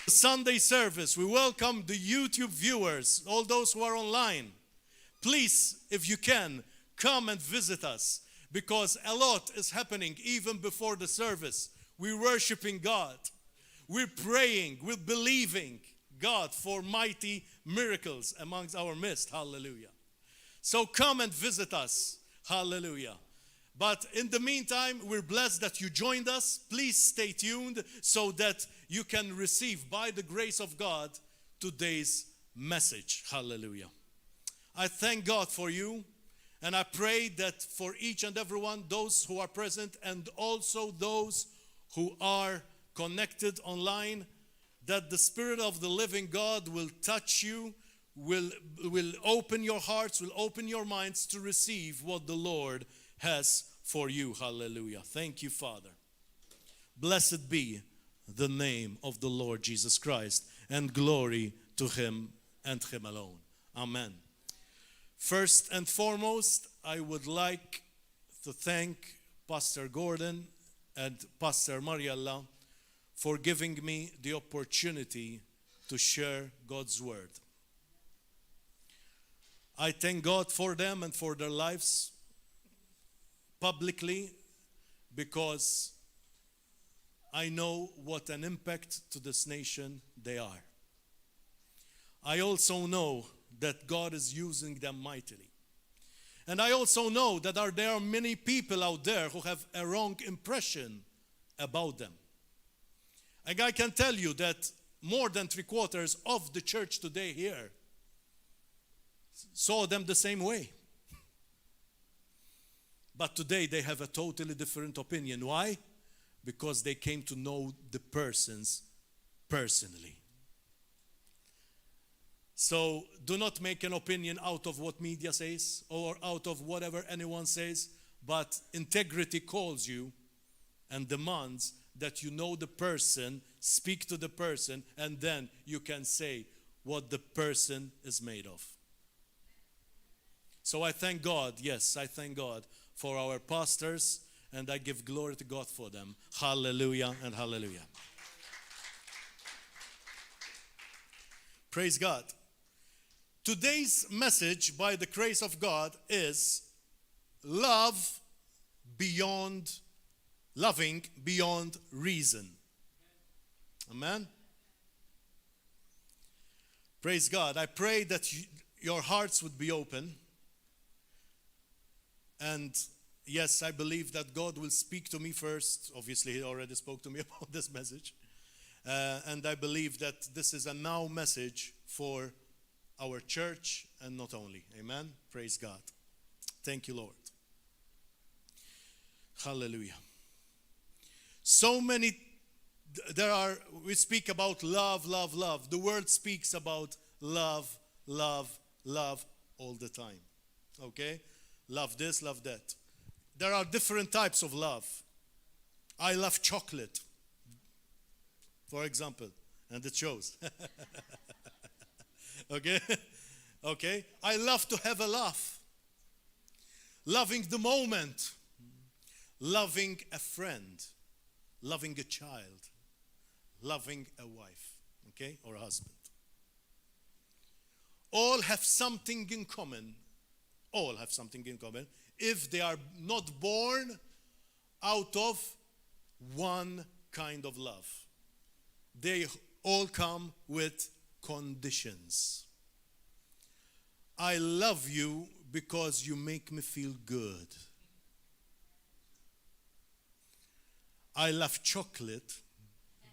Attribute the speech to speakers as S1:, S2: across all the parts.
S1: Sunday service. We welcome the YouTube viewers, all those who are online. Please, if you can, come and visit us, because a lot is happening even before the service. We're worshiping God. We're praying. We're believing God for mighty miracles amongst our midst. Hallelujah. So come and visit us. Hallelujah. But in the meantime, we're blessed that you joined us. Please stay tuned so that you can receive, by the grace of God, today's message. Hallelujah. I thank God for you, and I pray that for each and every one, those who are present and also those who are connected online, that the Spirit of the living God will touch you, will open your hearts, will open your minds to receive what the Lord has for you. Hallelujah. Thank you, Father. Blessed be the name of the Lord Jesus Christ, and glory to Him and Him alone. Amen. First and foremost, I would like to thank Pastor Gordon and Pastor Mariella for giving me the opportunity to share God's word. I thank God for them and for their lives publicly, because I know what an impact to this nation they are. I also know that God is using them mightily. And I also know that there are many people out there who have a wrong impression about them. And I can tell you that more than 3/4 of the church today here saw them the same way. But today they have a totally different opinion. Why? Because they came to know the persons personally. So do not make an opinion out of what media says or out of whatever anyone says, but integrity calls you and demands that you know the person, speak to the person, and then you can say what the person is made of. So I thank God, yes, I thank God for our pastors, and I give glory to God for them. Hallelujah and hallelujah. Praise God. Today's message, by the grace of God, is loving beyond reason. Amen. Praise God. I pray that your hearts would be open. And yes, I believe that God will speak to me first. Obviously, He already spoke to me about this message. And I believe that this is a now message for our church, and not only. Amen. Praise God. Thank you, Lord. Hallelujah. So many, we speak about love, love, love. The word speaks about love, love, love all the time. Okay? Love this, love that. There are different types of love. I love chocolate, for example, and it shows. Okay? Okay? I love to have a laugh. Loving the moment. Loving a friend. Loving a child. Loving a wife. Okay? Or a husband. All have something in common. All have something in common if they are not born out of one kind of love. They all come with conditions. I love you because you make me feel good. I love chocolate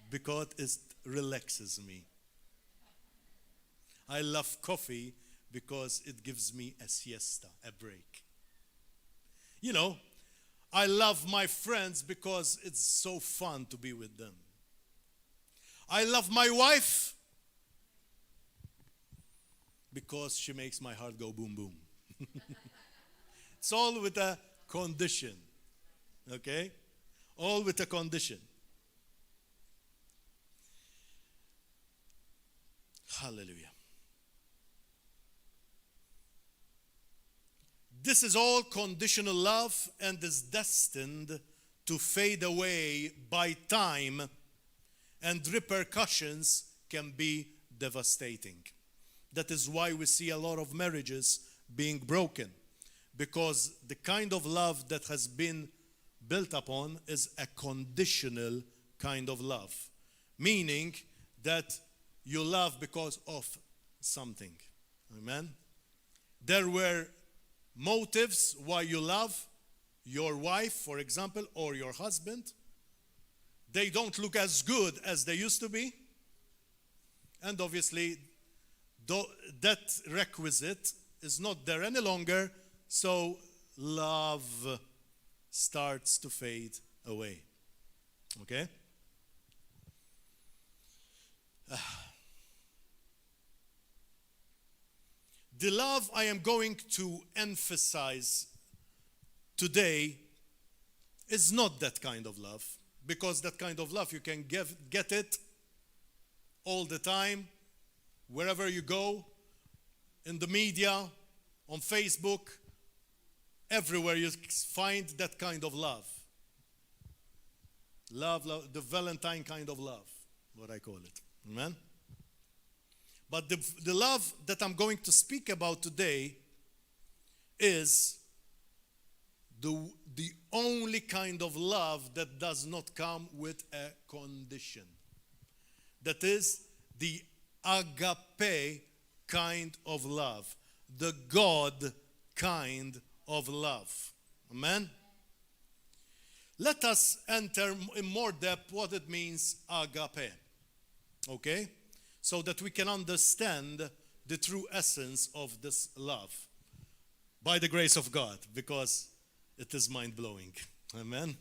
S1: because it relaxes me. I love coffee because it gives me a siesta, a break. You know, I love my friends because it's so fun to be with them. I love my wife because she makes my heart go boom, boom. It's all with a condition. Okay? All with a condition. Hallelujah. This is all conditional love and is destined to fade away by time and repercussions can be devastating. That is why we see a lot of marriages being broken, because the kind of love that has been built upon is a conditional kind of love, meaning that you love because of something. Amen? There were motives why you love your wife, for example, or your husband. They don't look as good as they used to be. And obviously, that requisite is not there any longer, so love starts to fade away. Okay? The love I am going to emphasize today is not that kind of love, because that kind of love you can get it all the time, wherever you go, in the media, on Facebook, everywhere you find that kind of love. Love, the Valentine kind of love, what I call it. Amen? But the love that I'm going to speak about today is the only kind of love that does not come with a condition. That is the agape kind of love, the God kind of love. Amen? Let us enter in more depth what it means, agape. Okay? So that we can understand the true essence of this love. By the grace of God, because it is mind-blowing. Amen?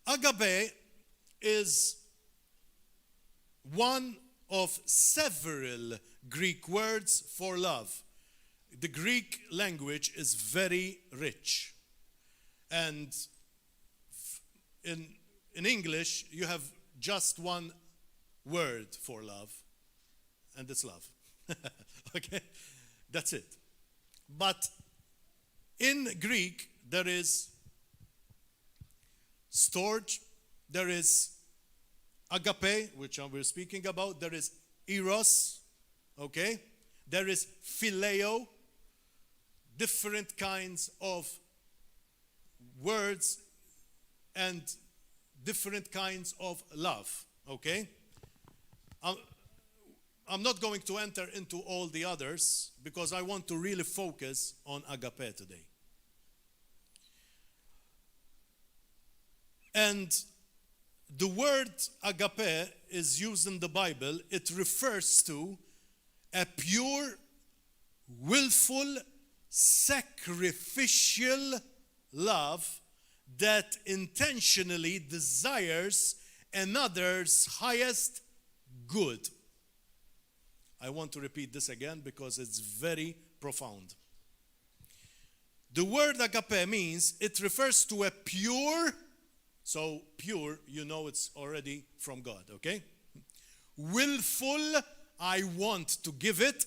S1: Agape is one of several Greek words for love. The Greek language is very rich. And in English, you have just one word for love, and it's love. Okay? That's it. But in Greek, there is storge, there is agape, which we're speaking about, there is eros, okay? There is phileo, different kinds of words and different kinds of love, okay? I'm not going to enter into all the others because I want to really focus on agape today. And the word agape is used in the Bible. It refers to a pure, willful, sacrificial love that intentionally desires another's highest good. I want to repeat this again because it's very profound. The word agape means it refers to a pure, so pure, you know it's already from God, okay? Willful, I want to give it.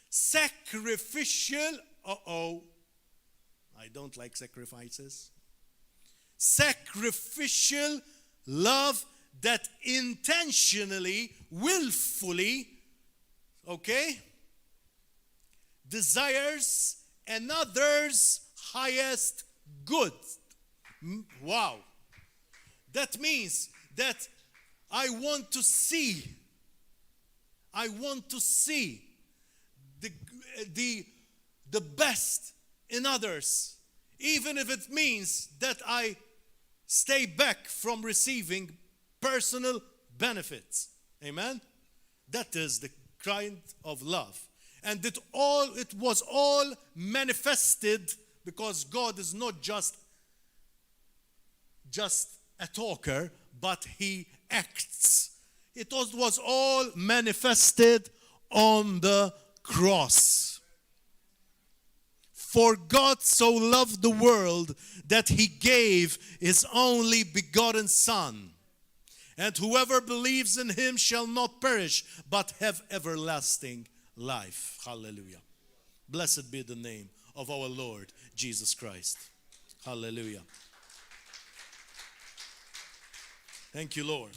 S1: Sacrificial, I don't like sacrifices. Sacrificial love that intentionally, willfully, okay, desires another's highest good. Wow. That means that I want to see the best in others, even if it means that I stay back from receiving personal benefits. Amen? That is the kind of love. And it was all manifested because God is not just a talker, but he acts. It was all manifested on the cross. For God so loved the world that he gave his only begotten Son. And whoever believes in him shall not perish, but have everlasting life. Hallelujah. Blessed be the name of our Lord Jesus Christ. Hallelujah. Thank you, Lord.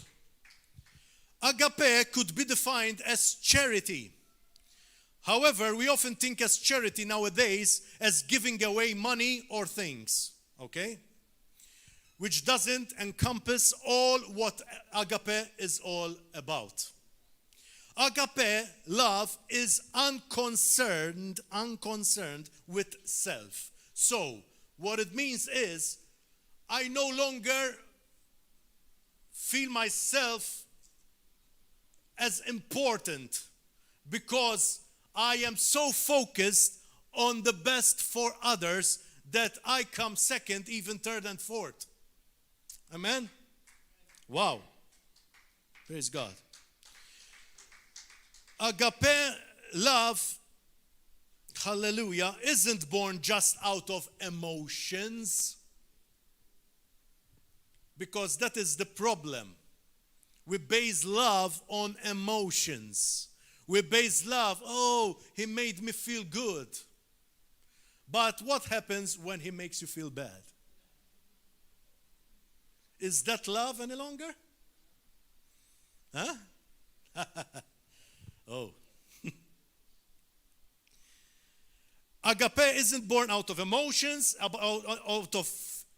S1: Agape could be defined as charity. However, we often think as charity nowadays as giving away money or things, okay? Which doesn't encompass all what agape is all about. Agape love is unconcerned with self. So, what it means is, I no longer feel myself as important because I am so focused on the best for others that I come second, even third and fourth. Amen? Wow. Praise God. Agape love, hallelujah, isn't born just out of emotions, because that is the problem. We base love on emotions. We base love, oh, he made me feel good. But what happens when he makes you feel bad? Is that love any longer? Huh? Oh. Agape isn't born out of emotions, out of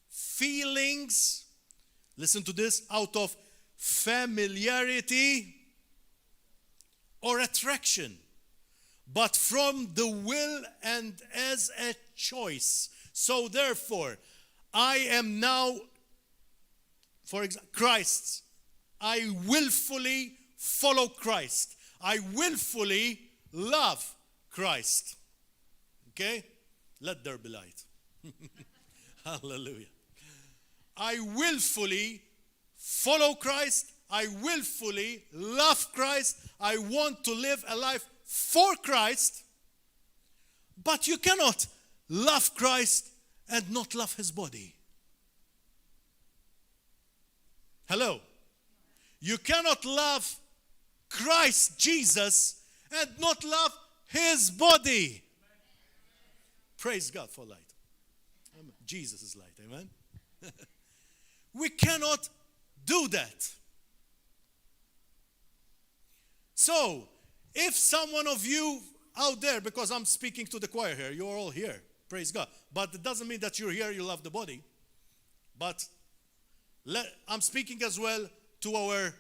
S1: feelings. Listen to this, out of familiarity or attraction, but from the will and as a choice. So therefore, I am now, for example, Christ. I willfully follow Christ. I willfully love Christ. Okay? Let there be light. Hallelujah. I willfully follow Christ. I willfully love Christ. I want to live a life for Christ. But you cannot love Christ and not love his body. Hello. You cannot love Christ Jesus and not love his body. Praise God for light. Jesus is light. Amen. We cannot do that. So, if someone of you out there, because I'm speaking to the choir here, you're all here, praise God. But it doesn't mean that you're here, you love the body. But I'm speaking as well to our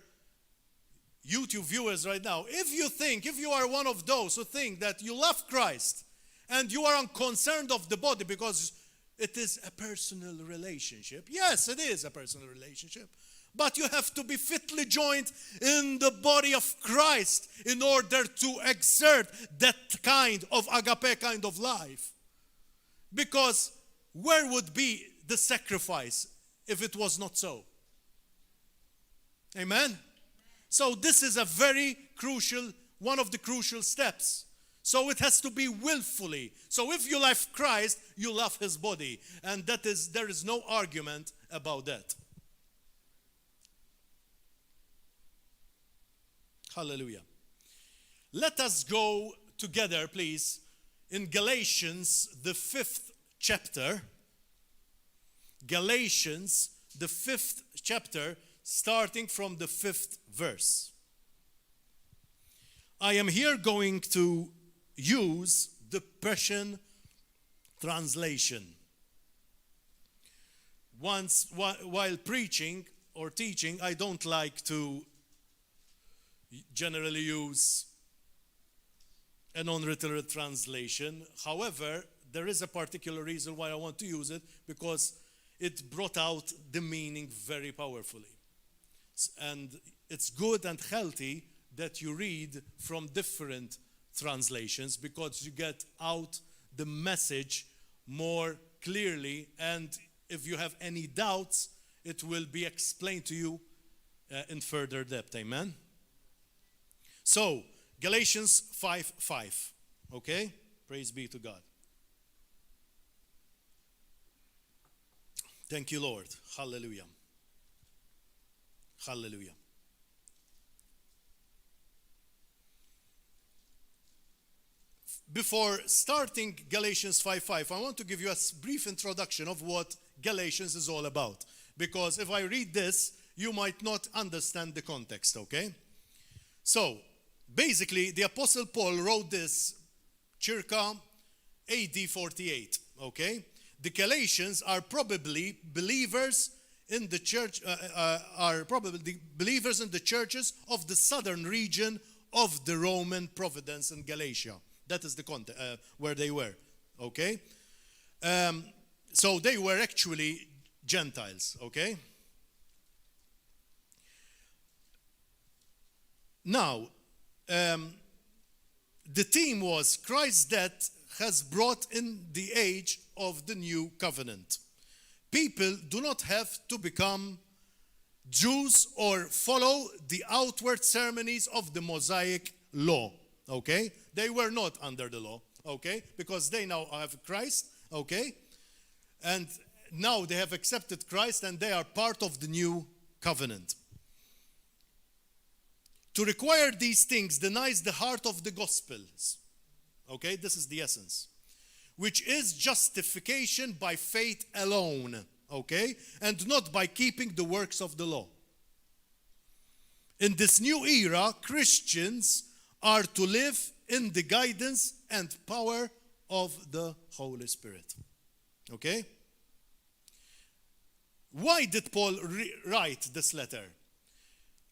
S1: YouTube viewers right now. If you are one of those who think that you love Christ and you are unconcerned of the body because it is a personal relationship. Yes, it is a personal relationship. But you have to be fitly joined in the body of Christ in order to exert that kind of agape kind of life. Because where would be the sacrifice if it was not so? Amen? So this is a very crucial, one of the crucial steps. So it has to be willfully. So if you love Christ, you love his body. And there is no argument about that. Hallelujah. Let us go together, please, in Galatians, the 5th chapter. Galatians, the 5th chapter, starting from the 5th verse. I am here going to use the Passion Translation. While preaching or teaching, I don't like to generally use a non-literal translation. However, there is a particular reason why I want to use it, because it brought out the meaning very powerfully. And it's good and healthy that you read from different translations, because you get out the message more clearly, and if you have any doubts, it will be explained to you in further depth. Amen? So, Galatians 5:5. Okay? Praise be to God. Thank you, Lord. Hallelujah. Hallelujah. Before starting Galatians 5:5, I want to give you a brief introduction of what Galatians is all about. Because if I read this, you might not understand the context, okay? So, basically, the Apostle Paul wrote this circa AD 48, okay? The Galatians are probably believers in the church, are probably the believers in the churches of the southern region of the Roman province in Galatia. That is the context where they were, okay? So they were actually Gentiles, okay? Now, the theme was Christ's death has brought in the age of the new covenant. People do not have to become Jews or follow the outward ceremonies of the Mosaic law, okay? They were not under the law, okay? Because they now have Christ, okay? And now they have accepted Christ and they are part of the new covenant. To require these things denies the heart of the Gospels. Okay, this is the essence. Which is justification by faith alone. Okay, and not by keeping the works of the law. In this new era, Christians are to live in the guidance and power of the Holy Spirit. Okay? Why did Paul write this letter?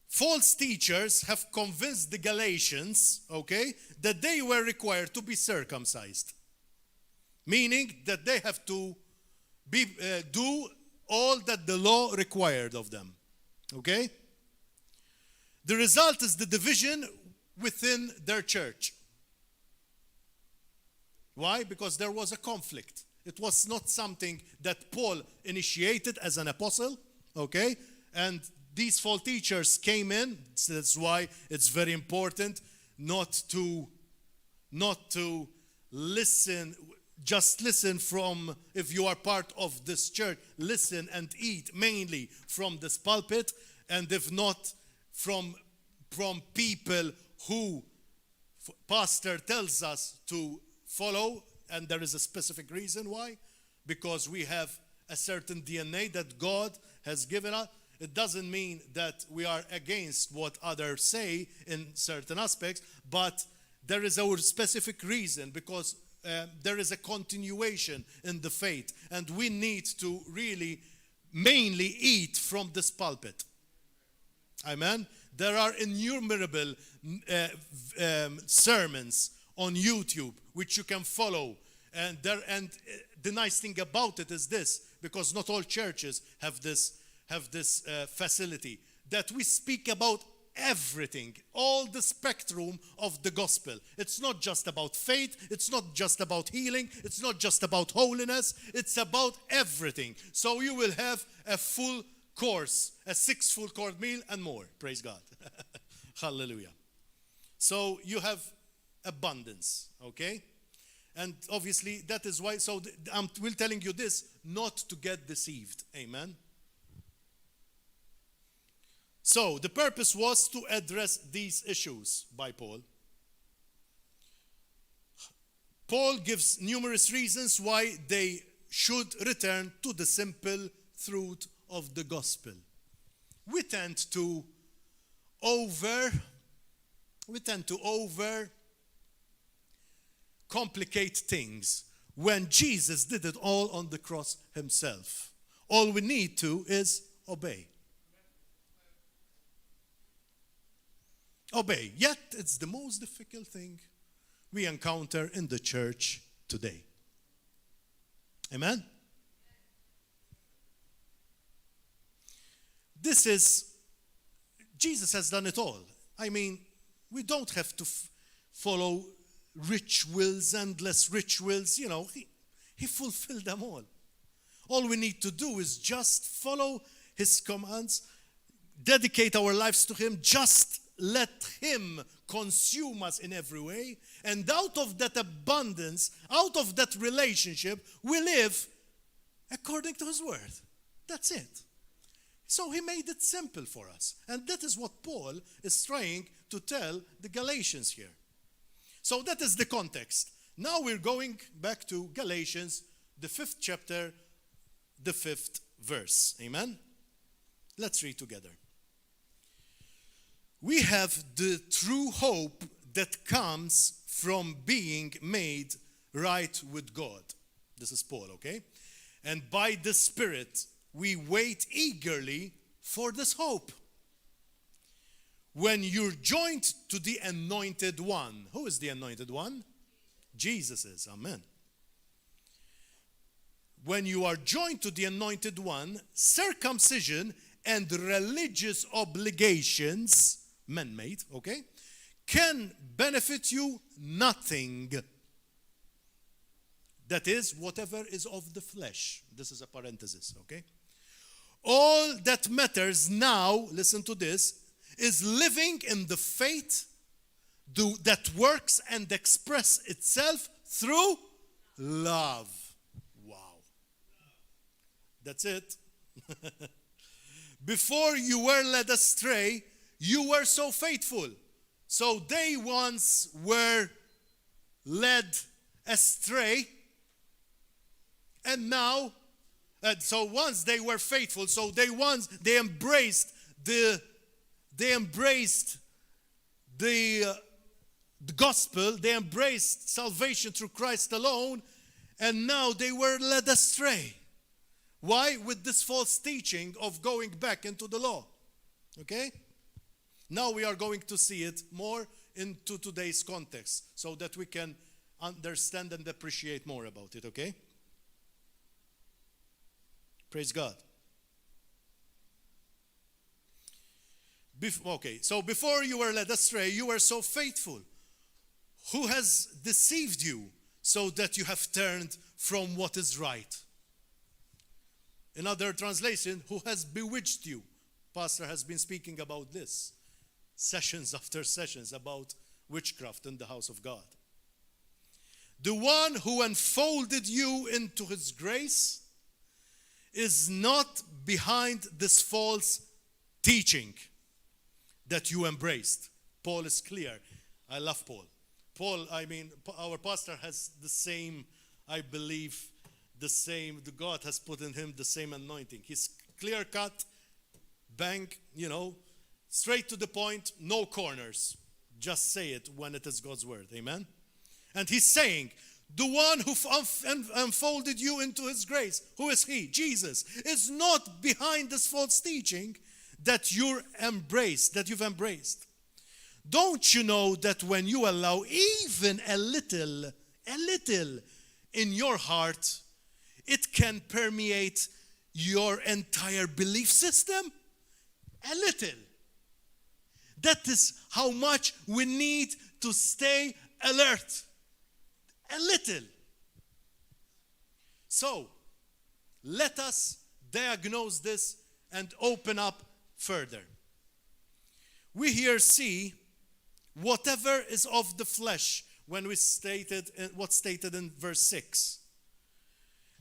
S1: False teachers have convinced the Galatians, okay, that they were required to be circumcised. Meaning that they have to do all that the law required of them. Okay? The result is the division within their church. Why? Because there was a conflict. It was not something that Paul initiated as an apostle, okay? And these false teachers came in. So that's why it's very important not to listen. Just listen from, if you are part of this church, listen and eat mainly from this pulpit, and if not, from people who pastor tells us to follow, and there is a specific reason why, because we have a certain DNA that God has given us. It doesn't mean that we are against what others say in certain aspects, but there is a specific reason, because there is a continuation in the faith, and we need to really mainly eat from this pulpit. Amen. There are innumerable sermons on YouTube which you can follow, and the nice thing about it is this, because not all churches have this facility, that we speak about everything, all the spectrum of the gospel. It's not just about faith, it's not just about healing, it's not just about holiness, it's about everything. So you will have a full course, a 6 full course meal and more. Praise God. Hallelujah. So you have abundance, okay? And obviously that is why, so we're telling you this not to get deceived. Amen. So the purpose was to address these issues by Paul. Paul gives numerous reasons why they should return to the simple truth of the gospel. We tend to complicate things when Jesus did it all on the cross himself. All we need to is obey. Obey. Yet it's the most difficult thing we encounter in the church today. Amen? Jesus has done it all. I mean, we don't have to follow rituals, endless rituals. You know, he fulfilled them all. All we need to do is just follow his commands, dedicate our lives to him, just let him consume us in every way. And out of that abundance, out of that relationship, we live according to his word. That's it. So he made it simple for us. And that is what Paul is trying to tell the Galatians here. So that is the context. Now we're going back to Galatians, the 5th chapter, the 5th verse. Amen? Let's read together. We have the true hope that comes from being made right with God. This is Paul, okay? And by the Spirit, we wait eagerly for this hope. When you're joined to the Anointed One. Who is the Anointed One? Jesus is. Amen. When you are joined to the Anointed One, circumcision and religious obligations, man-made, okay, can benefit you nothing. That is, whatever is of the flesh. This is a parenthesis, okay? All that matters now, listen to this, is living in the faith that works and expresses itself through love. Wow. That's it. Before you were led astray, you were so faithful. So they once were led astray, and now, so once they were faithful, so they embraced the gospel, they embraced salvation through Christ alone, and now they were led astray. Why? With this false teaching of going back into the law. Okay? Now we are going to see it more into today's context so that we can understand and appreciate more about it, okay? Praise God. So before you were led astray, you were so faithful. Who has deceived you so that you have turned from what is right? In other translation, who has bewitched you? Pastor has been speaking about this sessions after sessions about witchcraft in the house of God. The one who unfolded you into his grace is not behind this false teaching that you embraced. Paul is clear. I love Paul. Paul, our pastor has the same, I believe, God has put in him the same anointing. He's clear cut, bang, straight to the point, no corners. Just say it when it is God's word. Amen? And he's saying, the one who unfolded you into his grace, who is he? Jesus, is not behind this false teaching that you've embraced. Don't you know that when you allow even a little in your heart, it can permeate your entire belief system? A little. That is how much we need to stay alert. A little. So, let us diagnose this and open up further. We here see whatever is of the flesh when we stated what's stated in verse 6.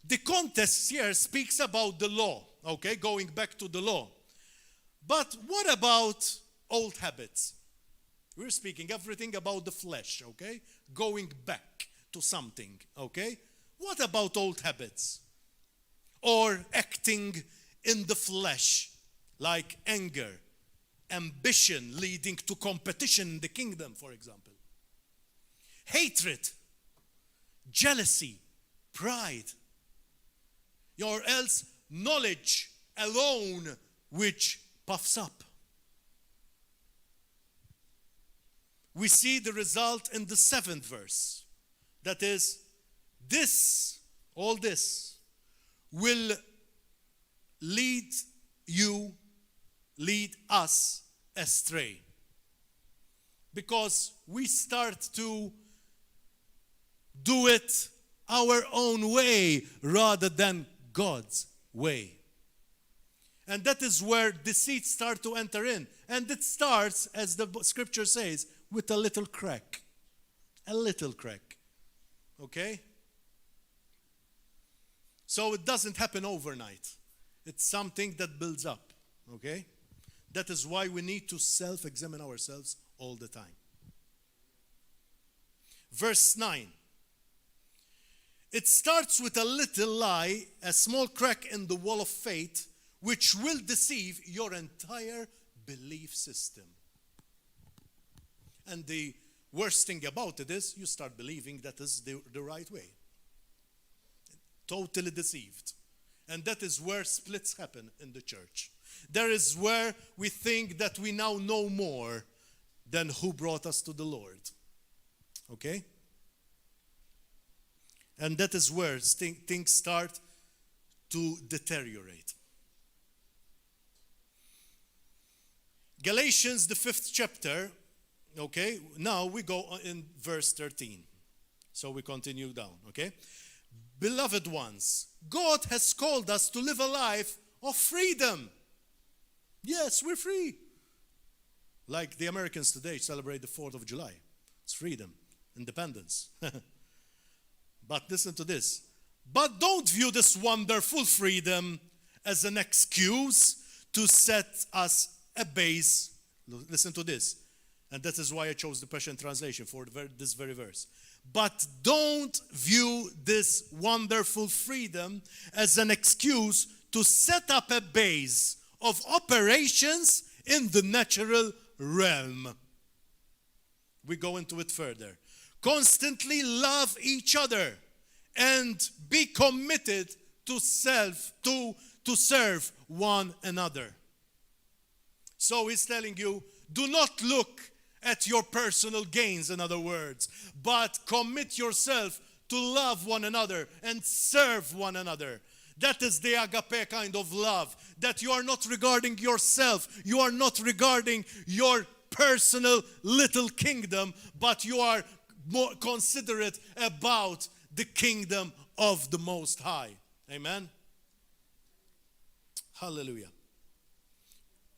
S1: The context here speaks about the law, okay, going back to the law. But what about old habits? We're speaking everything about the flesh, okay, going back to something, okay? What about old habits? Or acting in the flesh, like anger, ambition leading to competition in the kingdom, for example. Hatred, jealousy, pride, or else knowledge alone which puffs up. We see the result in the 7th verse. That is, all this will lead us astray. Because we start to do it our own way rather than God's way. And that is where deceit starts to enter in. And it starts, as the scripture says, with a little crack. A little crack. Okay? So it doesn't happen overnight. It's something that builds up. Okay? That is why we need to self-examine ourselves all the time. Verse 9. It starts with a little lie, a small crack in the wall of faith, which will deceive your entire belief system. And the worst thing about it is you start believing that is the right way. Totally deceived. And that is where splits happen in the church. There is where we think that we now know more than who brought us to the Lord. Okay? And that is where things start to deteriorate. Galatians, the 5th chapter, okay, now we go in verse 13. So we continue down, okay? Beloved ones, God has called us to live a life of freedom. Yes, we're free. Like the Americans today celebrate the 4th of July. It's freedom, independence. But listen to this. But don't view this wonderful freedom as an excuse to set us a base. Listen to this. And that is why I chose the Passion Translation for this very verse. But don't view this wonderful freedom as an excuse to set up a base of operations in the natural realm. We go into it further. Constantly love each other and be committed to serve one another. So he's telling you, do not look at your personal gains, in other words, but commit yourself to love one another and serve one another. That is the agape kind of love, that you are not regarding yourself, you are not regarding your personal little kingdom, but you are more considerate about the kingdom of the Most High. Amen? Hallelujah.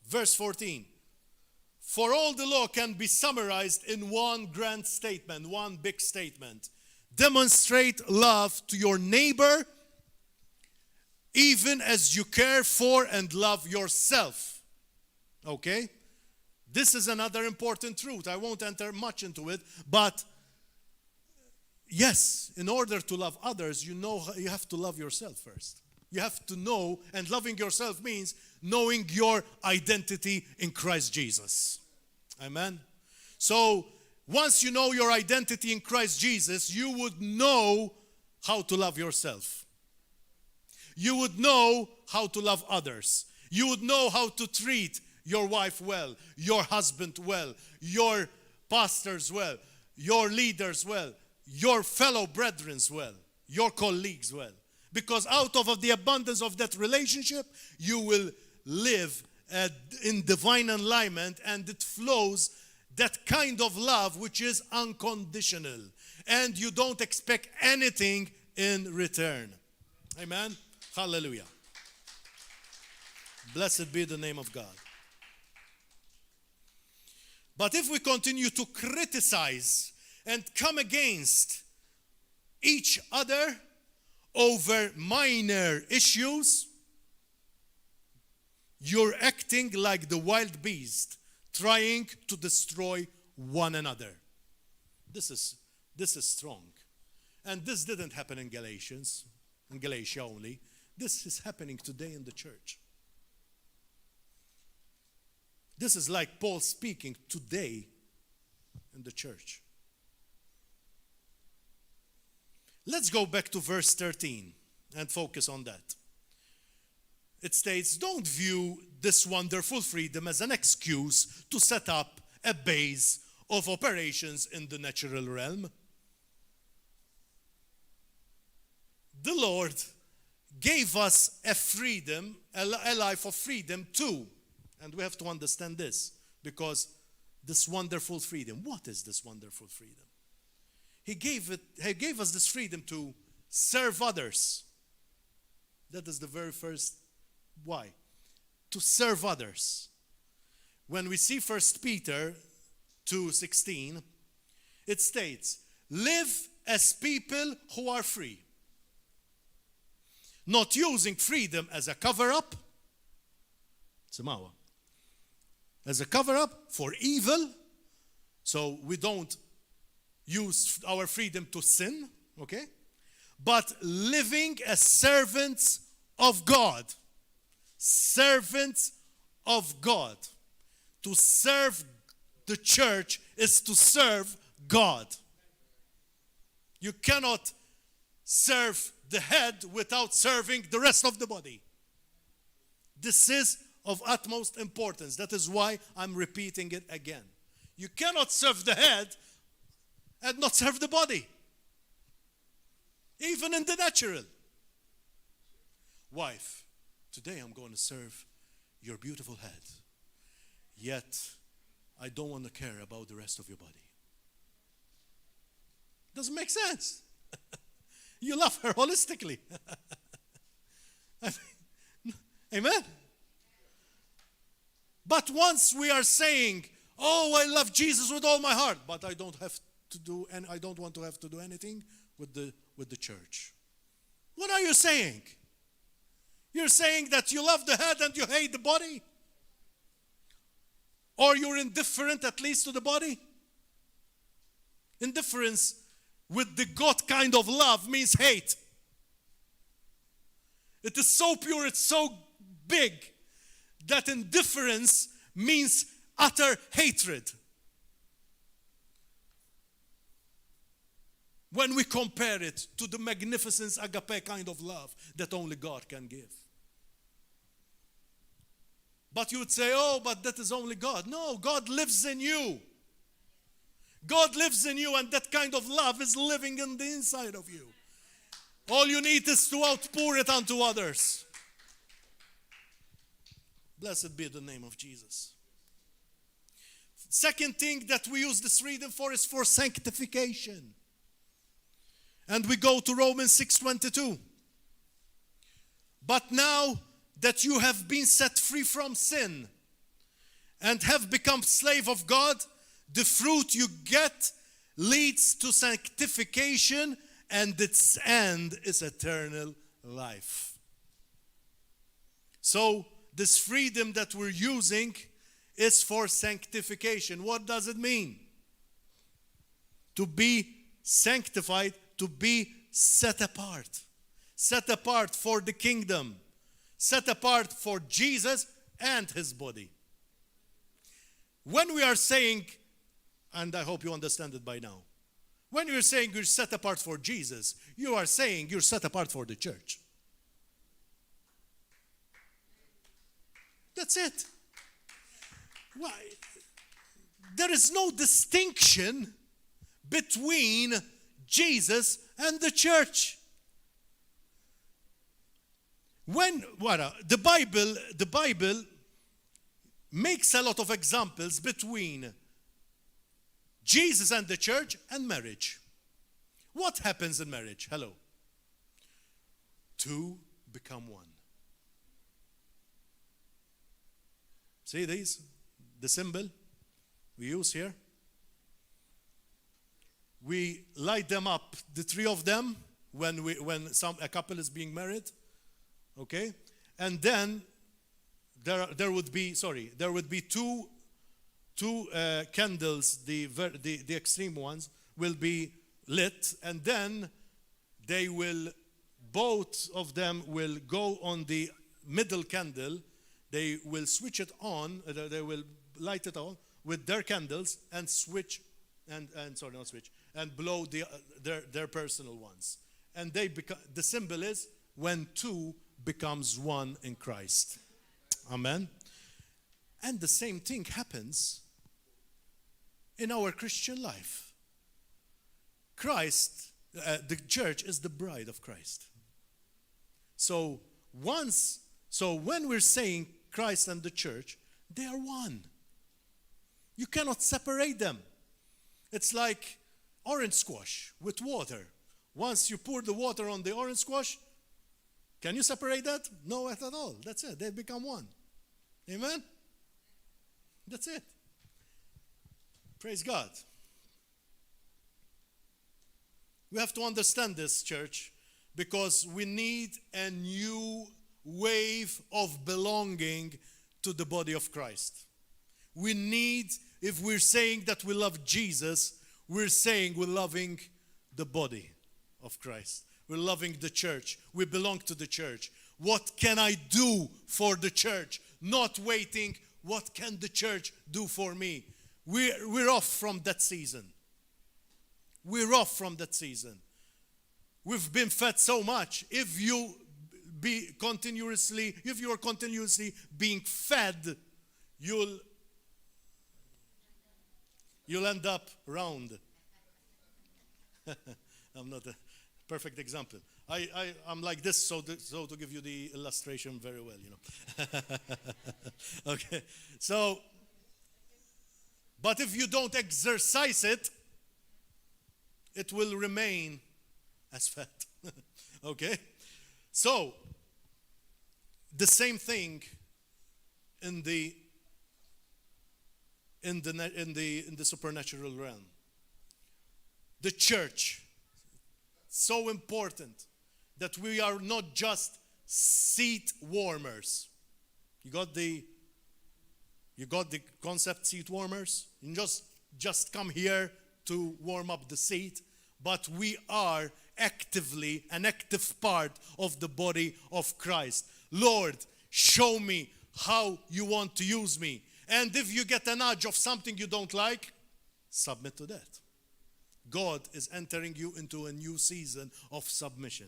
S1: Verse 14. For all the law can be summarized in one grand statement, one big statement. Demonstrate love to your neighbor even as you care for and love yourself. Okay? This is another important truth. I won't enter much into it, but yes, in order to love others, you have to love yourself first. You have to know, and loving yourself means knowing your identity in Christ Jesus. Amen? So, once you know your identity in Christ Jesus, you would know how to love yourself. You would know how to love others. You would know how to treat your wife well, your husband well, your pastors well, your leaders well, your fellow brethren well, your colleagues well. Because out of the abundance of that relationship, you will live in divine alignment, and it flows that kind of love which is unconditional. And you don't expect anything in return. Amen? Hallelujah. Blessed be the name of God. But if we continue to criticize and come against each other over minor issues, you're acting like the wild beast, trying to destroy one another. This is strong. And this didn't happen in Galatia only. This is happening today in the church. This is like Paul speaking today in the church. Let's go back to verse 13 and focus on that. It states, don't view this wonderful freedom as an excuse to set up a base of operations in the natural realm. The Lord gave us a freedom, a life of freedom too. And we have to understand this, because this wonderful freedom, what is this wonderful freedom? He gave us this freedom to serve others. That is the very first why. To serve others. When we see 1 Peter 2:16, it states, live as people who are free, not using freedom as a cover-up, as a cover-up for evil, so we don't use our freedom to sin, okay? But living as servants of God. Servants of God. To serve the church is to serve God. You cannot serve the head without serving the rest of the body. This is of utmost importance. That is why I'm repeating it again. You cannot serve the head and not serve the body. Even in the natural. Wife, today I'm going to serve your beautiful head. Yet, I don't want to care about the rest of your body. Doesn't make sense. You love her holistically. Amen? But once we are saying, oh, I love Jesus with all my heart, but I don't have to do, and I don't want to have to do anything with the church. What are you saying? You're saying that you love the head and you hate the body? Or you're indifferent at least to the body? Indifference with the God kind of love means hate. It is so pure, it's so big, that indifference means utter hatred. When we compare it to the magnificence agape kind of love that only God can give. But you would say, oh, but that is only God. No, God lives in you. God lives in you, and that kind of love is living in the inside of you. All you need is to outpour it unto others. Blessed be the name of Jesus. Second thing that we use this freedom for is for sanctification. And we go to Romans 6:22. But now that you have been set free from sin and have become slave of God, the fruit you get leads to sanctification, and its end is eternal life. So, this freedom that we're using is for sanctification. What does it mean? To be sanctified, to be set apart. Set apart for the kingdom. Set apart for Jesus and his body. When we are saying, and I hope you understand it by now, when you're saying you're set apart for Jesus, you are saying you're set apart for the church. That's it. Why? There is no distinction between Jesus and the church. The Bible makes a lot of examples between Jesus and the church and marriage. What happens in marriage? Hello. Two become one. See these? The symbol we use here. We light them up, the three of them, when a couple is being married. Okay? And then there would be two candles, the extreme ones will be lit, and then both of them will go on the middle candle. They will switch it on, they will light it on with their candles and switch, and blow their personal ones. And the symbol is when two becomes one in Christ. Amen. And the same thing happens in our Christian life. Christ, the church is the bride of Christ. So when we're saying Christ and the church, they are one. You cannot separate them. It's like orange squash with water. Once you pour the water on the orange squash, can you separate that? No, not at all. That's it. They become one. Amen? That's it. Praise God. We have to understand this, church, because we need a new wave of belonging to the body of Christ. We need, if we're saying that we love Jesus, we're saying we're loving the body of Christ. We're loving the church. We belong to the church. What can I do for the church? Not waiting, what can the church do for me? we're off from that season. We're off from that season. We've been fed so much. If you are continuously being fed, you'll end up round. I'm not a perfect example. I'm like this, so to give you the illustration very well, Okay, so, but if you don't exercise it, it will remain as fat. Okay, so the same thing in the supernatural realm. The church, so important that we are not just seat warmers. You got the concept, seat warmers? You just come here to warm up the seat, but we are actively an active part of the body of Christ. Lord, show me how you want to use me. And if you get a nudge of something you don't like, submit to that. God is entering you into a new season of submission.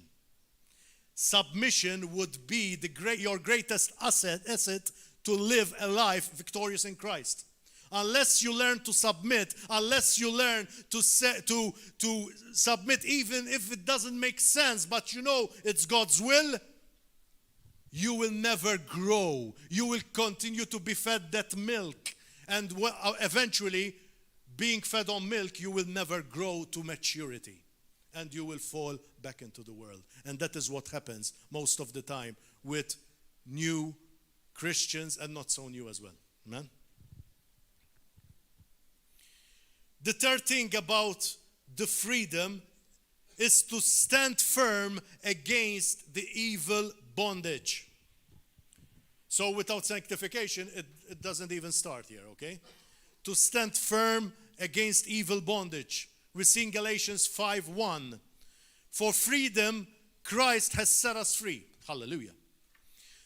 S1: Submission would be your greatest asset to live a life victorious in Christ. Unless you learn to submit, unless you learn to submit even if it doesn't make sense, but you know it's God's will, you will never grow. You will continue to be fed that milk. And eventually, being fed on milk, you will never grow to maturity. And you will fall back into the world. And that is what happens most of the time with new Christians and not so new as well. Amen? The third thing about the freedom is to stand firm against the evil bondage. So without sanctification, it doesn't even start here, okay? To stand firm against evil bondage. We see in Galatians 5:1. For freedom, Christ has set us free. Hallelujah.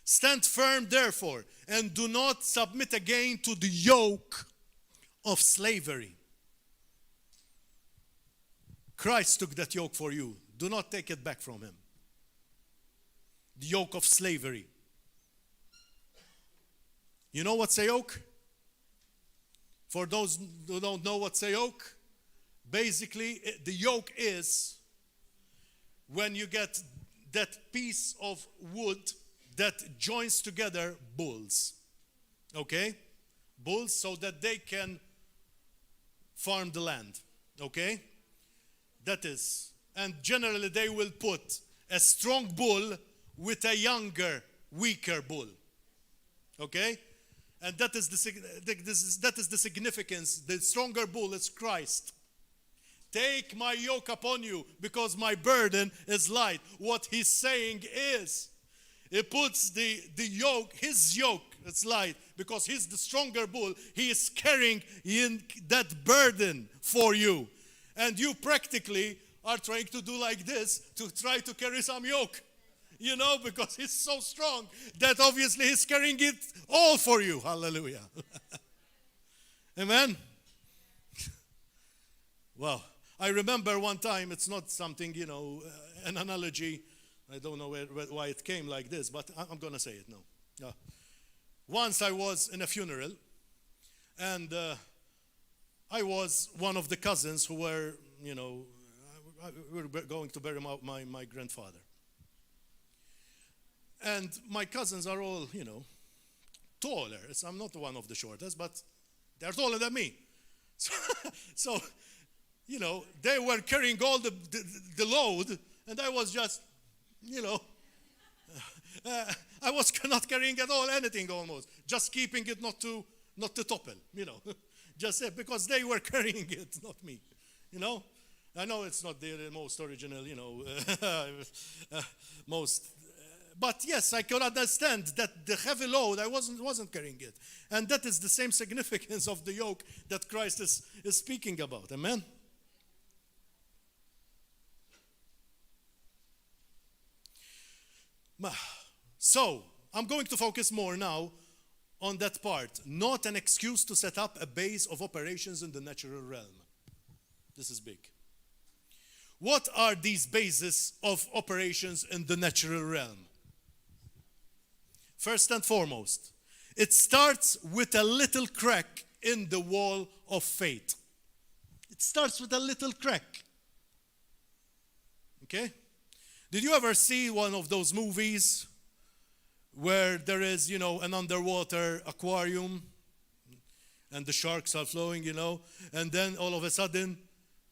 S1: Stand firm, therefore, and do not submit again to the yoke of slavery. Christ took that yoke for you. Do not take it back from him. The yoke of slavery. You know what's a yoke? For those who don't know what's a yoke, basically the yoke is when you get that piece of wood that joins together bulls. Okay? Bulls, so that they can farm the land. Okay? That is. And generally they will put a strong bull with a younger, weaker bull. Okay? And that is the significance. The stronger bull is Christ. Take my yoke upon you because my burden is light. What he's saying is, he puts the yoke, his yoke, it's light because he's the stronger bull. He is carrying in that burden for you. And you practically are trying to do like this to try to carry some yoke. You know, because he's so strong that obviously he's carrying it all for you. Hallelujah. Amen. Wow. I remember one time, it's not something, an analogy. I don't know why it came like this, but I'm going to say it now. Once I was in a funeral, and I was one of the cousins who were, we were going to bury my grandfather. And my cousins are all, taller. I'm not one of the shortest, but they're taller than me. So they were carrying all the load, and I was just, I was not carrying at all anything almost, just keeping it not to topple, just because they were carrying it, not me, I know it's not the most original, most. But yes, I could understand that the heavy load, I wasn't carrying it. And that is the same significance of the yoke that Christ is speaking about. Amen? So, I'm going to focus more now on that part, not an excuse to set up a base of operations in the natural realm. This is big. What are these bases of operations in the natural realm? First and foremost, it starts with a little crack in the wall of faith. It starts with a little crack. Okay? Did you ever see one of those movies where there is, an underwater aquarium and the sharks are flowing, and then all of a sudden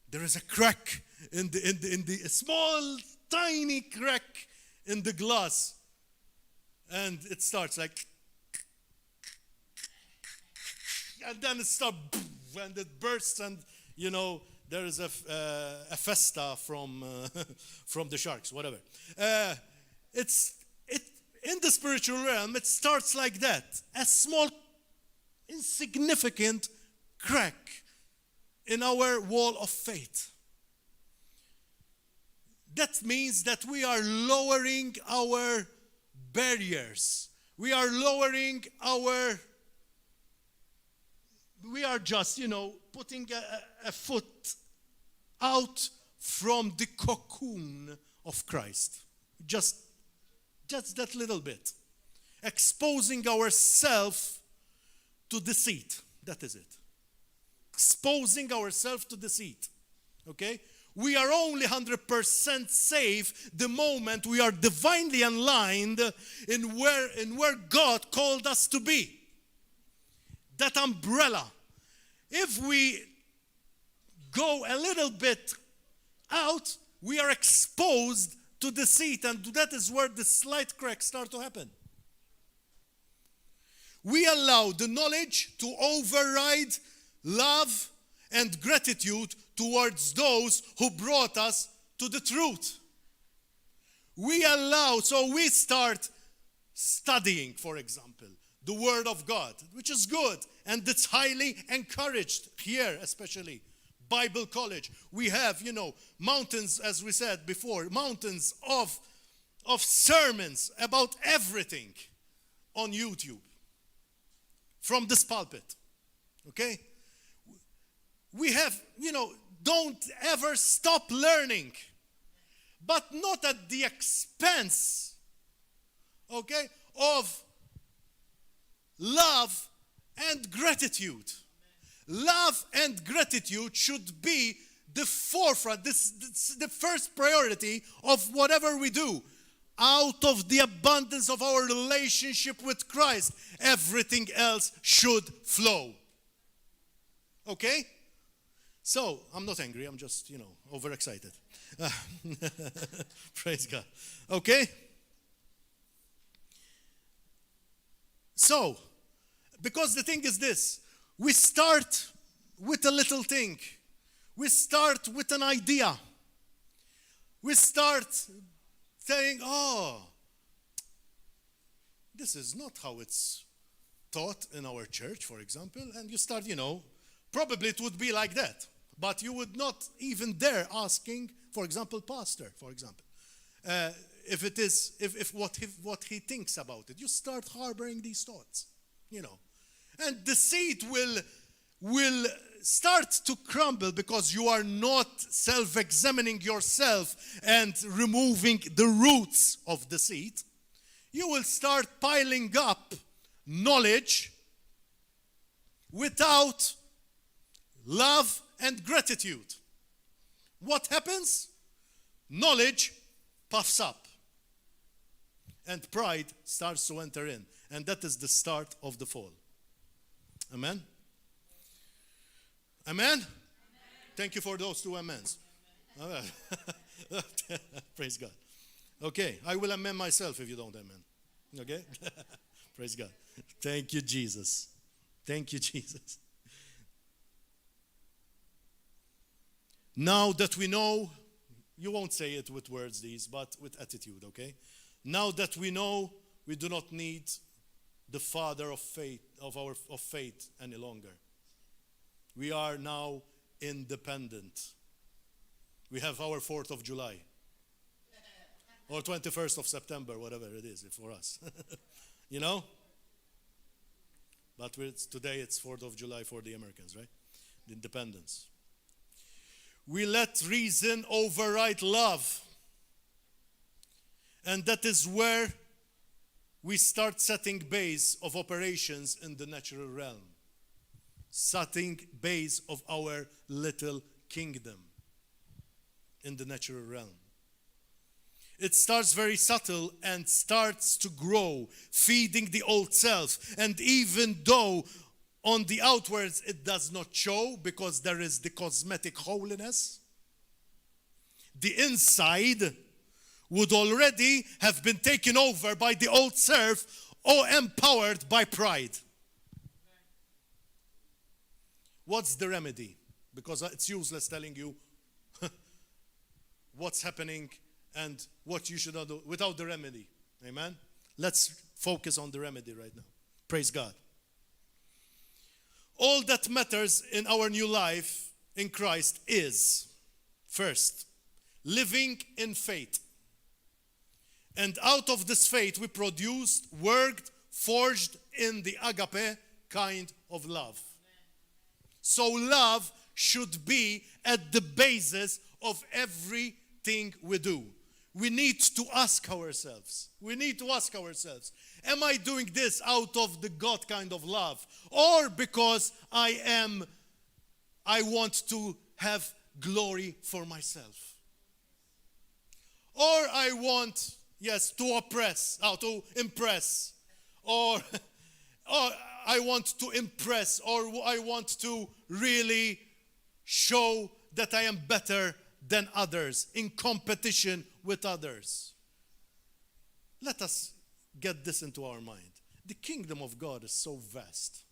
S1: there is a crack in the a small, tiny crack in the glass, and it starts like, and then it starts, and it bursts, and there is a festa from the sharks, whatever. In the spiritual realm, it starts like that, a small, insignificant crack in our wall of faith. That means that we are lowering our barriers. We are lowering we are just, putting a foot out from the cocoon of Christ. Just that little bit. Exposing ourselves to deceit. That is it. Exposing ourselves to deceit. Okay? We are only 100% safe the moment we are divinely aligned in where God called us to be. That umbrella. If we go a little bit out, we are exposed to deceit, and that is where the slight cracks start to happen. We allow the knowledge to override love and gratitude towards those who brought us to the truth. So we start studying, for example, the Word of God, which is good, and it's highly encouraged here, especially Bible College. We have, mountains, as we said before, mountains of sermons about everything on YouTube from this pulpit. Okay? We have, don't ever stop learning, but not at the expense, okay, of love and gratitude. Love and gratitude should be the forefront, this the first priority of whatever we do. Out of the abundance of our relationship with Christ, everything else should flow. Okay? So, I'm not angry, I'm just, overexcited. Praise God. Okay? So, because the thing is this, we start with a little thing. We start with an idea. We start saying, this is not how it's taught in our church, for example. And you start, probably it would be like that. But you would not even dare asking, for example, pastor, for example, if what he thinks about it. You start harboring these thoughts, And the seed will start to crumble because you are not self-examining yourself and removing the roots of the seed. You will start piling up knowledge without love and gratitude. What happens? Knowledge puffs up and pride starts to enter in, and that is the start of the fall. Amen? Amen? Amen. Thank you for those two amens. Praise God. Okay, I will amen myself if you don't amen. Okay? Praise God. Thank you, Jesus. Thank you, Jesus. Now that we know, you won't say it with words these, but with attitude, okay? Now that we know, we do not need the father of faith, of faith any longer. We are now independent. We have our 4th of July. Or 21st of September, whatever it is for us. But today it's 4th of July for the Americans, right? The independence. We let reason override love. And that is where we start setting base of operations in the natural realm. Setting base of our little kingdom in the natural realm. It starts very subtle and starts to grow, feeding the old self. And even though on the outwards it does not show because there is the cosmetic holiness, the inside would already have been taken over by the old self or empowered by pride. What's the remedy? Because it's useless telling you what's happening and what you should not do without the remedy. Amen? Let's focus on the remedy right now. Praise God. All that matters in our new life in Christ is, first, living in faith. And out of this faith we produced, worked, forged in the agape kind of love. So love should be at the basis of everything we do. We need to ask ourselves. Am I doing this out of the God kind of love? Or because I want to have glory for myself? Or I want, to impress. Or I want to impress. Or I want to really show that I am better than others, in competition with others. Let us get this into our mind. The kingdom of God is so vast.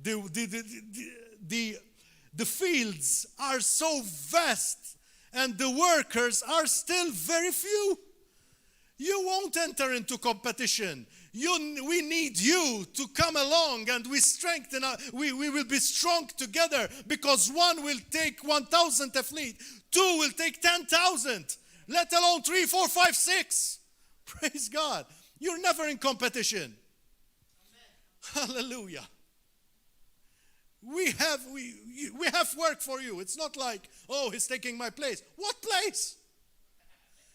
S1: The fields are so vast, and the workers are still very few. You won't enter into competition. We need you to come along, and we will be strong together, because one will take 1,000 a fleet, two will take 10,000, let alone 3, 4, 5, 6. Praise God. You're never in competition. Amen. Hallelujah. We have work for you. It's not like, he's taking my place. What place?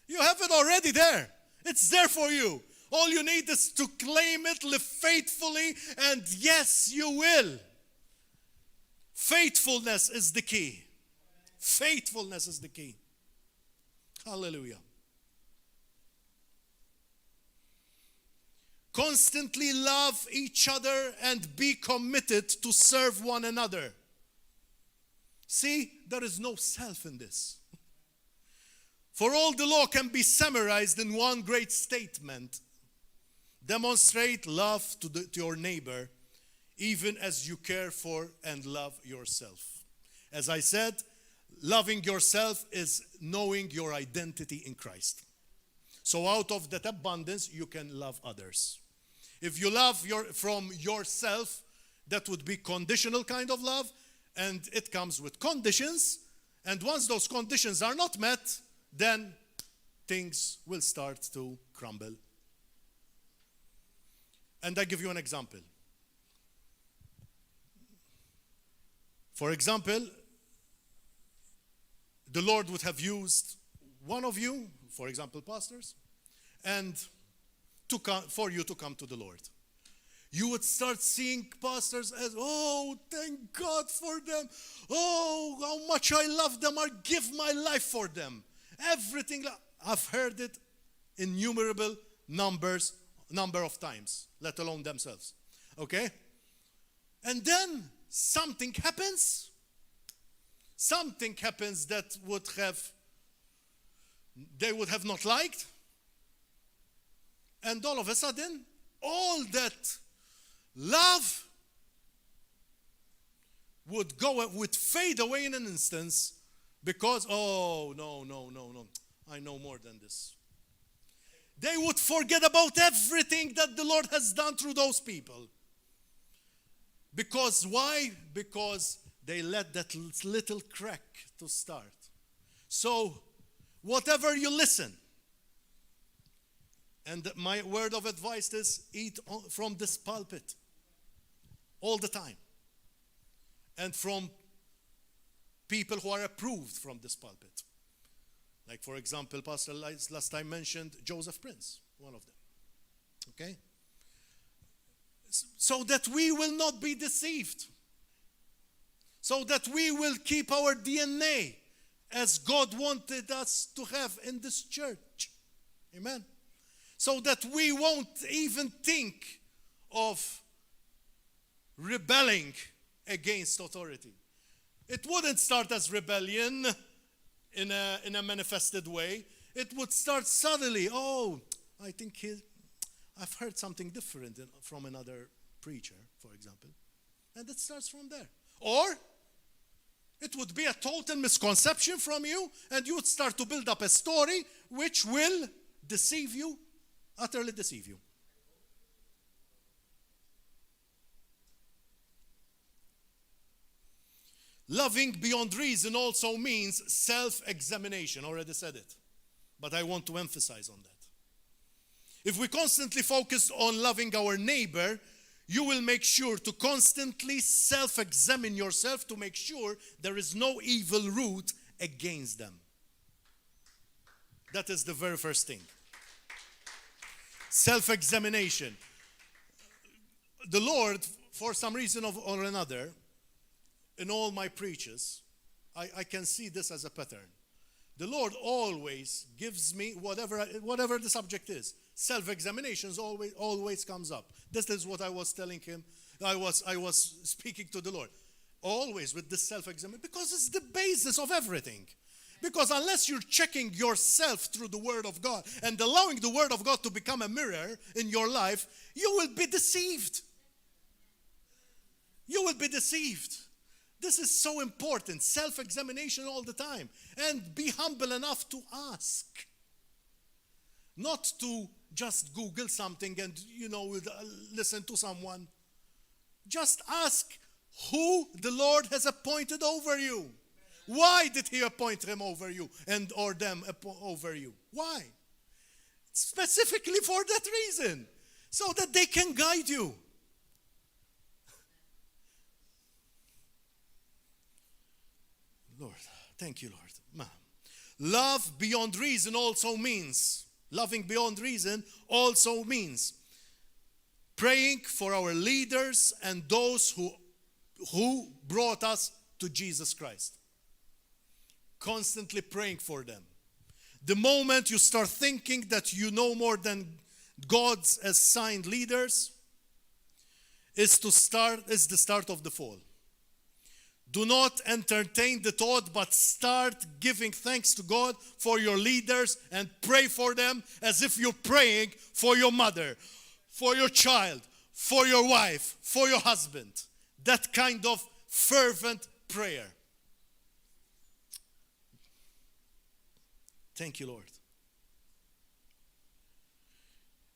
S1: You have it already there. It's there for you. All you need is to claim it, live faithfully, and yes, you will. Faithfulness is the key. Faithfulness is the key. Hallelujah. Constantly love each other and be committed to serve one another. See, there is no self in this. For all the law can be summarized in one great statement. Demonstrate love to your neighbor, even as you care for and love yourself. As I said, loving yourself is knowing your identity in Christ. So out of that abundance, you can love others. If you love from yourself, that would be conditional kind of love, and it comes with conditions. And once those conditions are not met, then things will start to crumble. And I give you an example. For example, the Lord would have used one of you, for example, pastors, and for you to come to the Lord. You would start seeing pastors as, thank God for them. How much I love them. I give my life for them. Everything. I've heard it innumerable number of times, let alone themselves. Okay? And then something happens. Something happens that they would have not liked. And all of a sudden, all that love would fade away in an instant, because, no, I know more than this. They would forget about everything that the Lord has done through those people. Because why? Because they let that little crack to start. So, whatever you listen, and my word of advice is, eat from this pulpit. all the time. And from people who are approved from this pulpit. Like, for example, Pastor last time mentioned Joseph Prince, one of them. Okay? So that we will not be deceived. So that we will keep our DNA as God wanted us to have in this church. Amen. So that we won't even think of rebelling against authority. It wouldn't start as rebellion in a manifested way. It would start suddenly. Oh, I think I've heard something different from another preacher, for example. And it starts from there. Or it would be a total misconception from you, and you would start to build up a story which will deceive you, utterly deceive you. Loving beyond reason also means self-examination. Already said it, but I want to emphasize on that. If we constantly focus on loving our neighbor, you will make sure to constantly self-examine yourself to make sure there is no evil root against them. That is the very first thing. Self-examination. The Lord, for some reason or another, in all my preaches, I can see this as a pattern. The Lord always gives me whatever the subject is. Self-examination always comes up. This is what I was telling him. I was speaking to the Lord. Always with this self-examination, because it's the basis of everything. Because unless you're checking yourself through the Word of God and allowing the Word of God to become a mirror in your life, you will be deceived. You will be deceived. This is so important. Self-examination all the time. And be humble enough to ask. Not to just Google something and, listen to someone. Just ask who the Lord has appointed over you. Why did He appoint him over you or them over you? Why? Specifically for that reason. So that they can guide you. Lord, thank you, Lord. Love beyond reason also means, loving beyond reason also means praying for our leaders and those who brought us to Jesus Christ. Constantly praying for them. The moment you start thinking that you know more than God's assigned leaders is the start of the fall. Do not entertain the thought, but start giving thanks to God for your leaders and pray for them as if you're praying for your mother, for your child, for your wife, for your husband. That kind of fervent prayer. Thank you, Lord.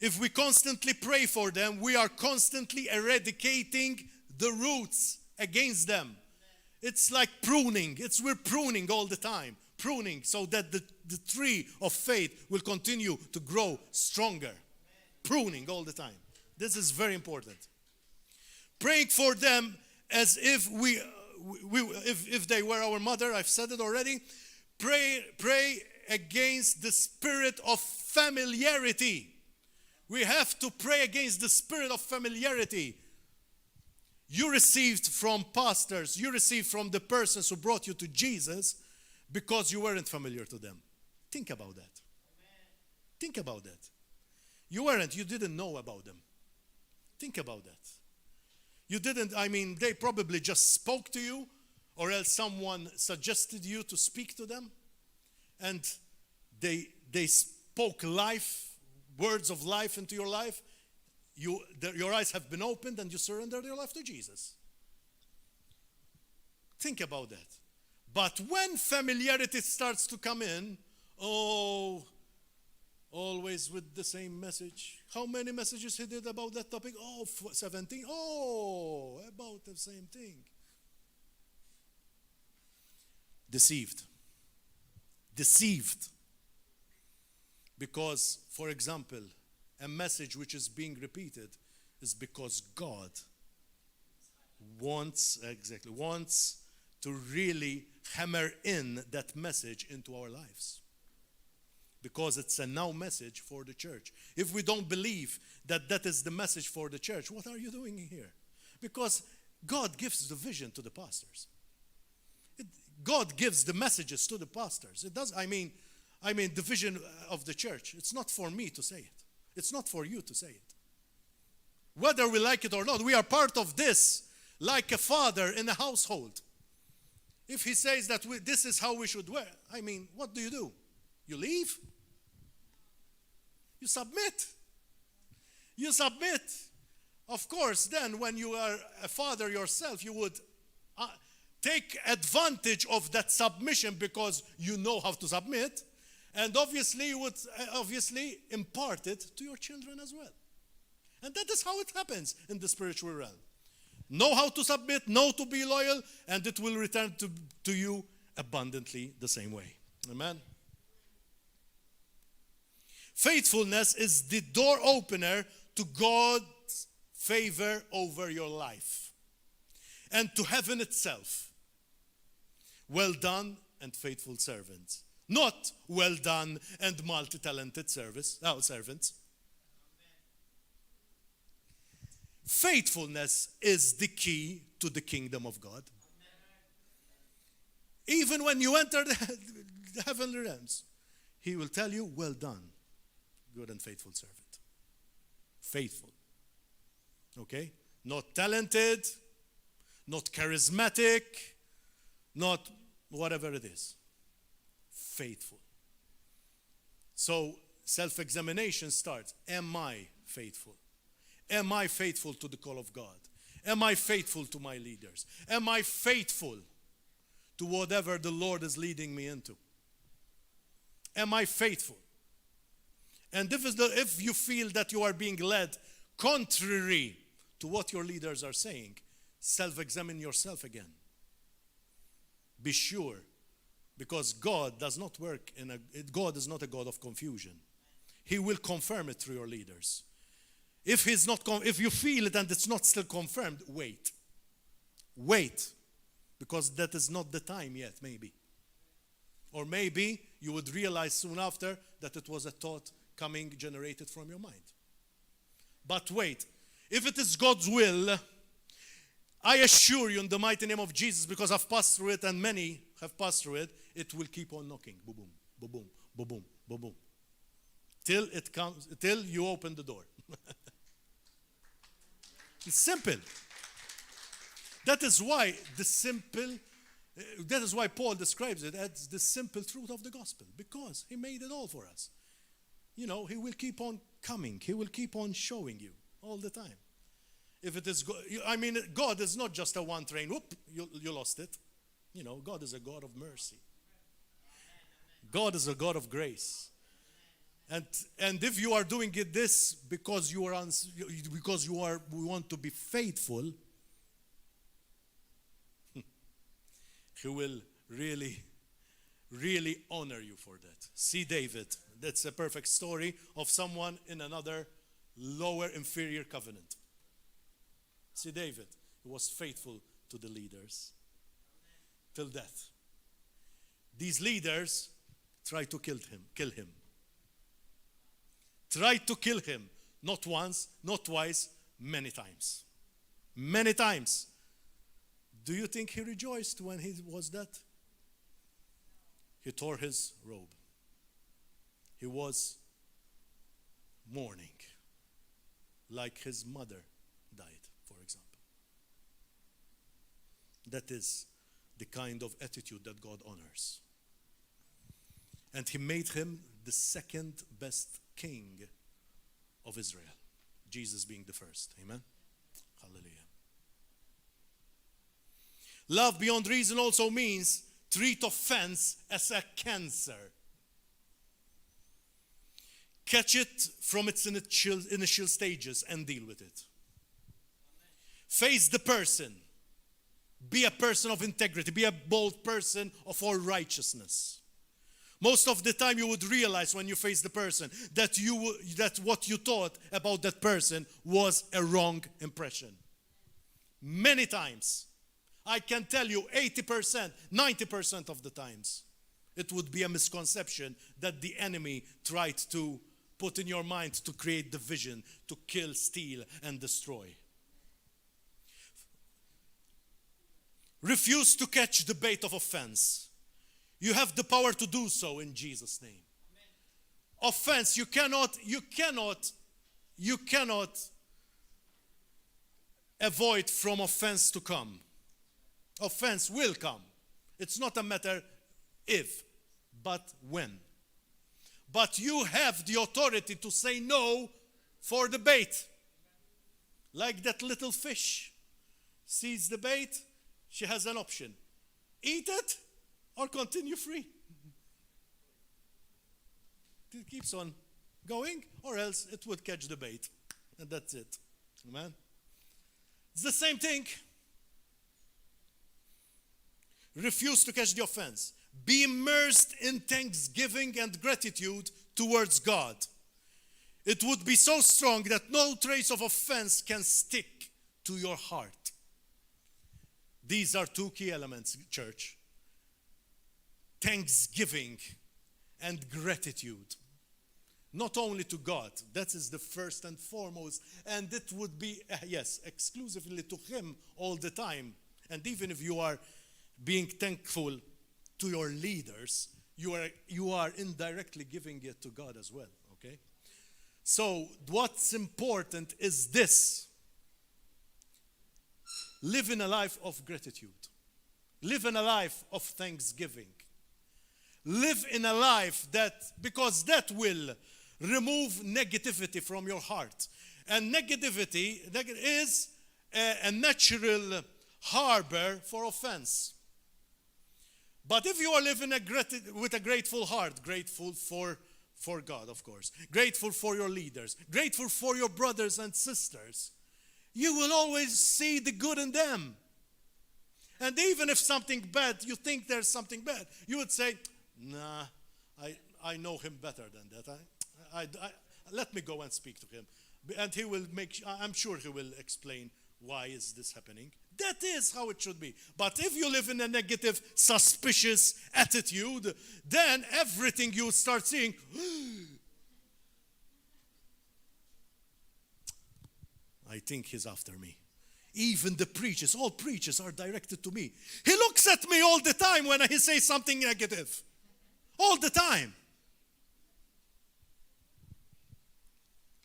S1: If we constantly pray for them, we are constantly eradicating the roots against them. It's like pruning. We're pruning all the time. Pruning so that the tree of faith will continue to grow stronger. Pruning all the time. This is very important. Praying for them as if if they were our mother. I've said it already. Pray against the spirit of familiarity. We have to pray against the spirit of familiarity. You received from pastors, you received from the persons who brought you to Jesus because you weren't familiar to them. Think about that. Think about that. You didn't know about them. Think about that. They probably just spoke to you, or else someone suggested you to speak to them, and they spoke words of life into your life. Your eyes have been opened and you surrendered your life to Jesus. Think about that. But when familiarity starts to come in, always with the same message. How many messages he did about that topic? 17. About the same thing. Deceived. Because, for example, a message which is being repeated is because God wants to really hammer in that message into our lives. Because it's a now message for the church. If we don't believe that that is the message for the church, what are you doing here? Because God gives the vision to the pastors. God gives the messages to the pastors. It does. I mean, the vision of the church. It's not for me to say it. It's not for you to say it. Whether we like it or not, we are part of this, like a father in a household. If he says that this is how we should wear, what do? You leave? You submit. You submit. Of course, then when you are a father yourself, you would take advantage of that submission because you know how to submit. And obviously, you would impart it to your children as well. And that is how it happens in the spiritual realm. Know how to submit, know to be loyal, and it will return to you abundantly the same way. Amen. Faithfulness is the door opener to God's favor over your life and to heaven itself. Well done and faithful servants. Not well done and multi-talented servants. Faithfulness is the key to the kingdom of God. Even when you enter the heavenly realms, he will tell you, well done, good and faithful servant. Faithful. Okay? Not talented, not charismatic, not whatever it is. Faithful. So self-examination starts. Am I faithful? Am I faithful to the call of God? Am I faithful to my leaders? Am I faithful to whatever the Lord is leading me into? Am I faithful? And if you feel that you are being led contrary to what your leaders are saying, self-examine yourself again. Be sure, because God does not work God is not a God of confusion. He will confirm it through your leaders. If you feel it and it's not still confirmed, wait. Wait, because that is not the time yet, maybe. Or maybe you would realize soon after that it was a thought generated from your mind. But wait, if it is God's will, I assure you in the mighty name of Jesus, because I've passed through it and many have passed through it, it will keep on knocking. Boom, boom, boom, boom, boom, boom, boom, boom. Till you open the door. It's simple. That is why Paul describes it as the simple truth of the gospel, because he made it all for us. He will keep on coming. He will keep on showing you all the time. If it is, God is not just a one train. Whoop, you lost it. God is a God of mercy. God is a God of grace. And if you are doing this because we want to be faithful, He will really, really honor you for that. See David. That's a perfect story of someone in another lower, inferior covenant. See David. He was faithful to the leaders till death. These leaders tried to kill him. Tried to kill him, not once, not twice, many times. Many times. Do you think he rejoiced when he was that? He tore his robe. He was mourning, like his mother died, for example. That is the kind of attitude that God honors. And he made him the second best king of Israel, Jesus being the first. Amen. Hallelujah. Love beyond reason also means treat offense as a cancer. Catch it from its initial stages and deal with it. Face the person. Be a person of integrity. Be a bold person of all righteousness. Most of the time you would realize when you face the person that what you thought about that person was a wrong impression. many times. I can tell you 80%, 90% of the times, it would be a misconception that the enemy tried to put in your mind to create division, to kill, steal, and destroy. Refuse to catch the bait of offense. You have the power to do so in Jesus' name. Amen. Offense, you cannot avoid from offense to come. Offense will come. It's not a matter if, but when. But you have the authority to say no for the bait. Like that little fish sees the bait, she has an option. Eat it or continue free. It keeps on going, or else it would catch the bait. And that's it. Amen. It's the same thing. Refuse to catch the offense. Be immersed in thanksgiving and gratitude towards God. It would be so strong that no trace of offense can stick to your heart. These are two key elements, church. Thanksgiving and gratitude. Not only to God, that is the first and foremost, and it would be, yes, exclusively to Him all the time. And even if you are being thankful to your leaders, you are indirectly giving it to God as well, okay? So what's important is this. Live in a life of gratitude. Live in a life of thanksgiving. Live in a life that, because that will remove negativity from your heart. And negativity is a natural harbor for offense. But if you are living with a grateful heart, grateful for God, of course, grateful for your leaders, grateful for your brothers and sisters, you will always see the good in them. And even if something bad, you think there's something bad, you would say, nah, I know him better than that. Let me go and speak to him. And he will I'm sure he will explain why is this happening. That is how it should be. But if you live in a negative, suspicious attitude, then everything you start seeing, I think he's after me. Even the preachers, all preachers are directed to me. He looks at me all the time when he says something negative. All the time.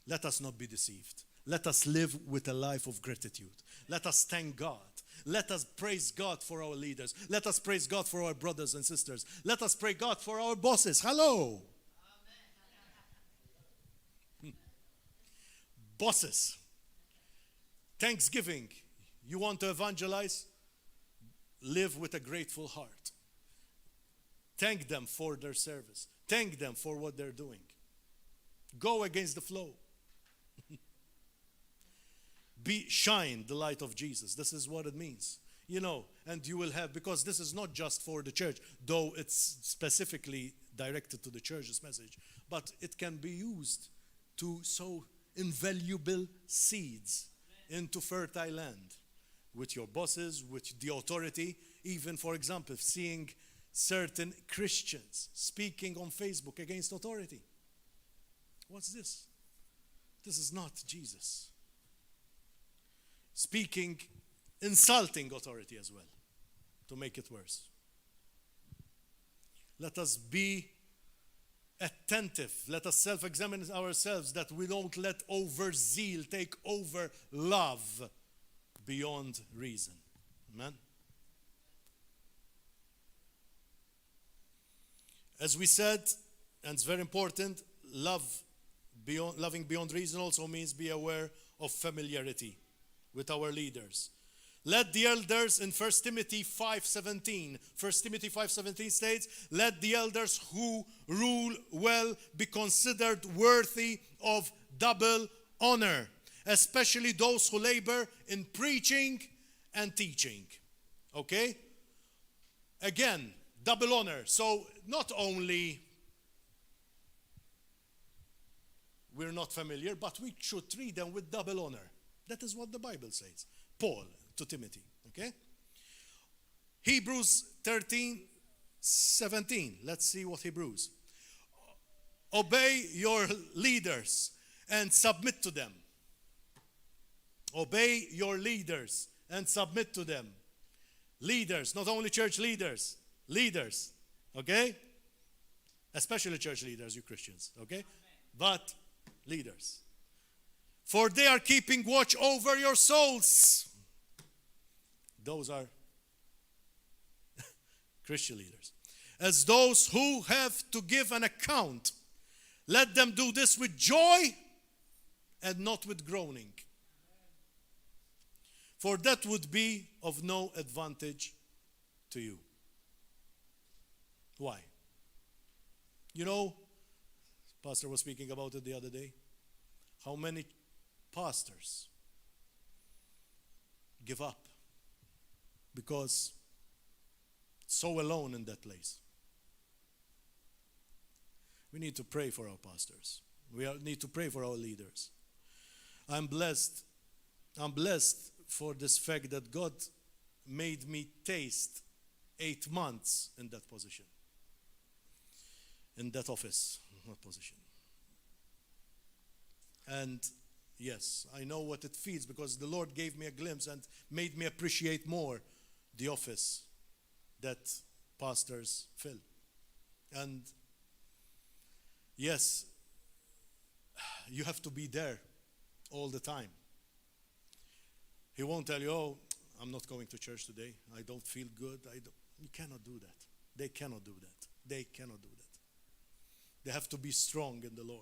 S1: Let us not be deceived. Let us live with a life of gratitude. Let us thank God. Let us praise God for our leaders. Let us praise God for our brothers and sisters. Let us pray God for our bosses. Hello. Bosses. Thanksgiving. You want to evangelize? Live with a grateful heart. Thank them for their service. Thank them for what they're doing. Go against the flow. Shine the light of Jesus. This is what it means. You know, and you will have, because this is not just for the church, though it's specifically directed to the church's message, but it can be used to sow invaluable seeds into fertile land with your bosses, with the authority. Even, for example, seeing certain Christians speaking on Facebook against authority. What's this? This is not Jesus. Speaking, insulting authority as well, to make it worse. Let us be attentive. Let us self-examine ourselves that we don't let overzeal take over love beyond reason. Amen? As we said, and it's very important, loving beyond reason also means be aware of familiarity with our leaders. Let the elders in 1 Timothy 5:17. 1 Timothy 5:17 states, let the elders who rule well be considered worthy of double honor, especially those who labor in preaching and teaching. Okay? Again, double honor. So not only we're not familiar, but we should treat them with double honor. That is what the Bible says. Paul, to Timothy. Okay? Hebrews 13:17. Let's see what Hebrews. Obey your leaders and submit to them. Obey your leaders and submit to them. Leaders, not only church leaders, leaders, okay? Especially church leaders, you Christians, okay? But leaders. For they are keeping watch over your souls. Those are Christian leaders. As those who have to give an account, let them do this with joy and not with groaning. For that would be of no advantage to you. Why? You know, Pastor was speaking about it the other day. How many pastors give up because so alone in that place. We need to pray for our pastors. We need to pray for our leaders. I'm blessed for this fact that God made me taste 8 months in that position, in that office, not position. And yes, I know what it feels because the Lord gave me a glimpse and made me appreciate more the office that pastors fill. And yes, you have to be there all the time. He won't tell you, oh, I'm not going to church today. I don't feel good. You cannot do that. They cannot do that. They cannot do that. They have to be strong in the Lord.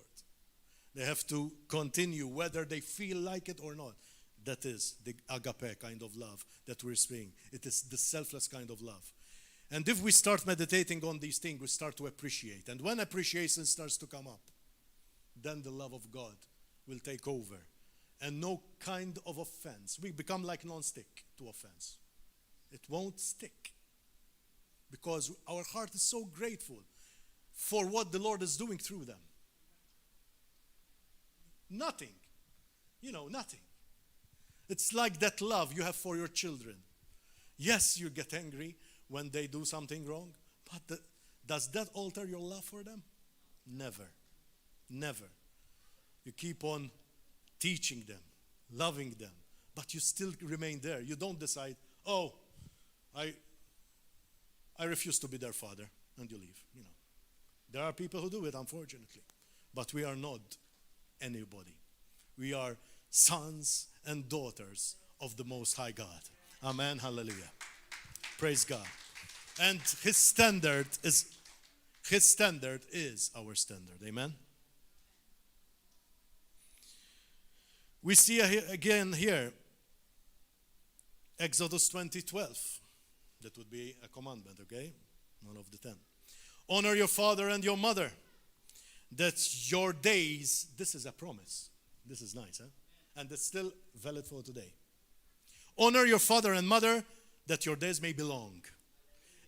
S1: They have to continue whether they feel like it or not. That is the agape kind of love that we're speaking. It is the selfless kind of love. And if we start meditating on these things, we start to appreciate. And when appreciation starts to come up, then the love of God will take over. And no kind of offense. We become like non-stick to offense. It won't stick. Because our heart is so grateful for what the Lord is doing through them. Nothing. Nothing. It's like that love you have for your children. Yes, you get angry when they do something wrong, but does that alter your love for them? Never. Never. You keep on teaching them, loving them, but you still remain there. You don't decide, oh, I refuse to be their father, and you leave. There are people who do it, unfortunately, but we are not anybody. We are sons and daughters of the Most High God. Amen. Hallelujah. Praise God. And His standard is our standard. Amen. We see again here, Exodus 20:12. That would be a commandment, okay? One of the 10. Honor your father and your mother, that your days, this is a promise. This is nice, huh? And it's still valid for today. Honor your father and mother, that your days may be long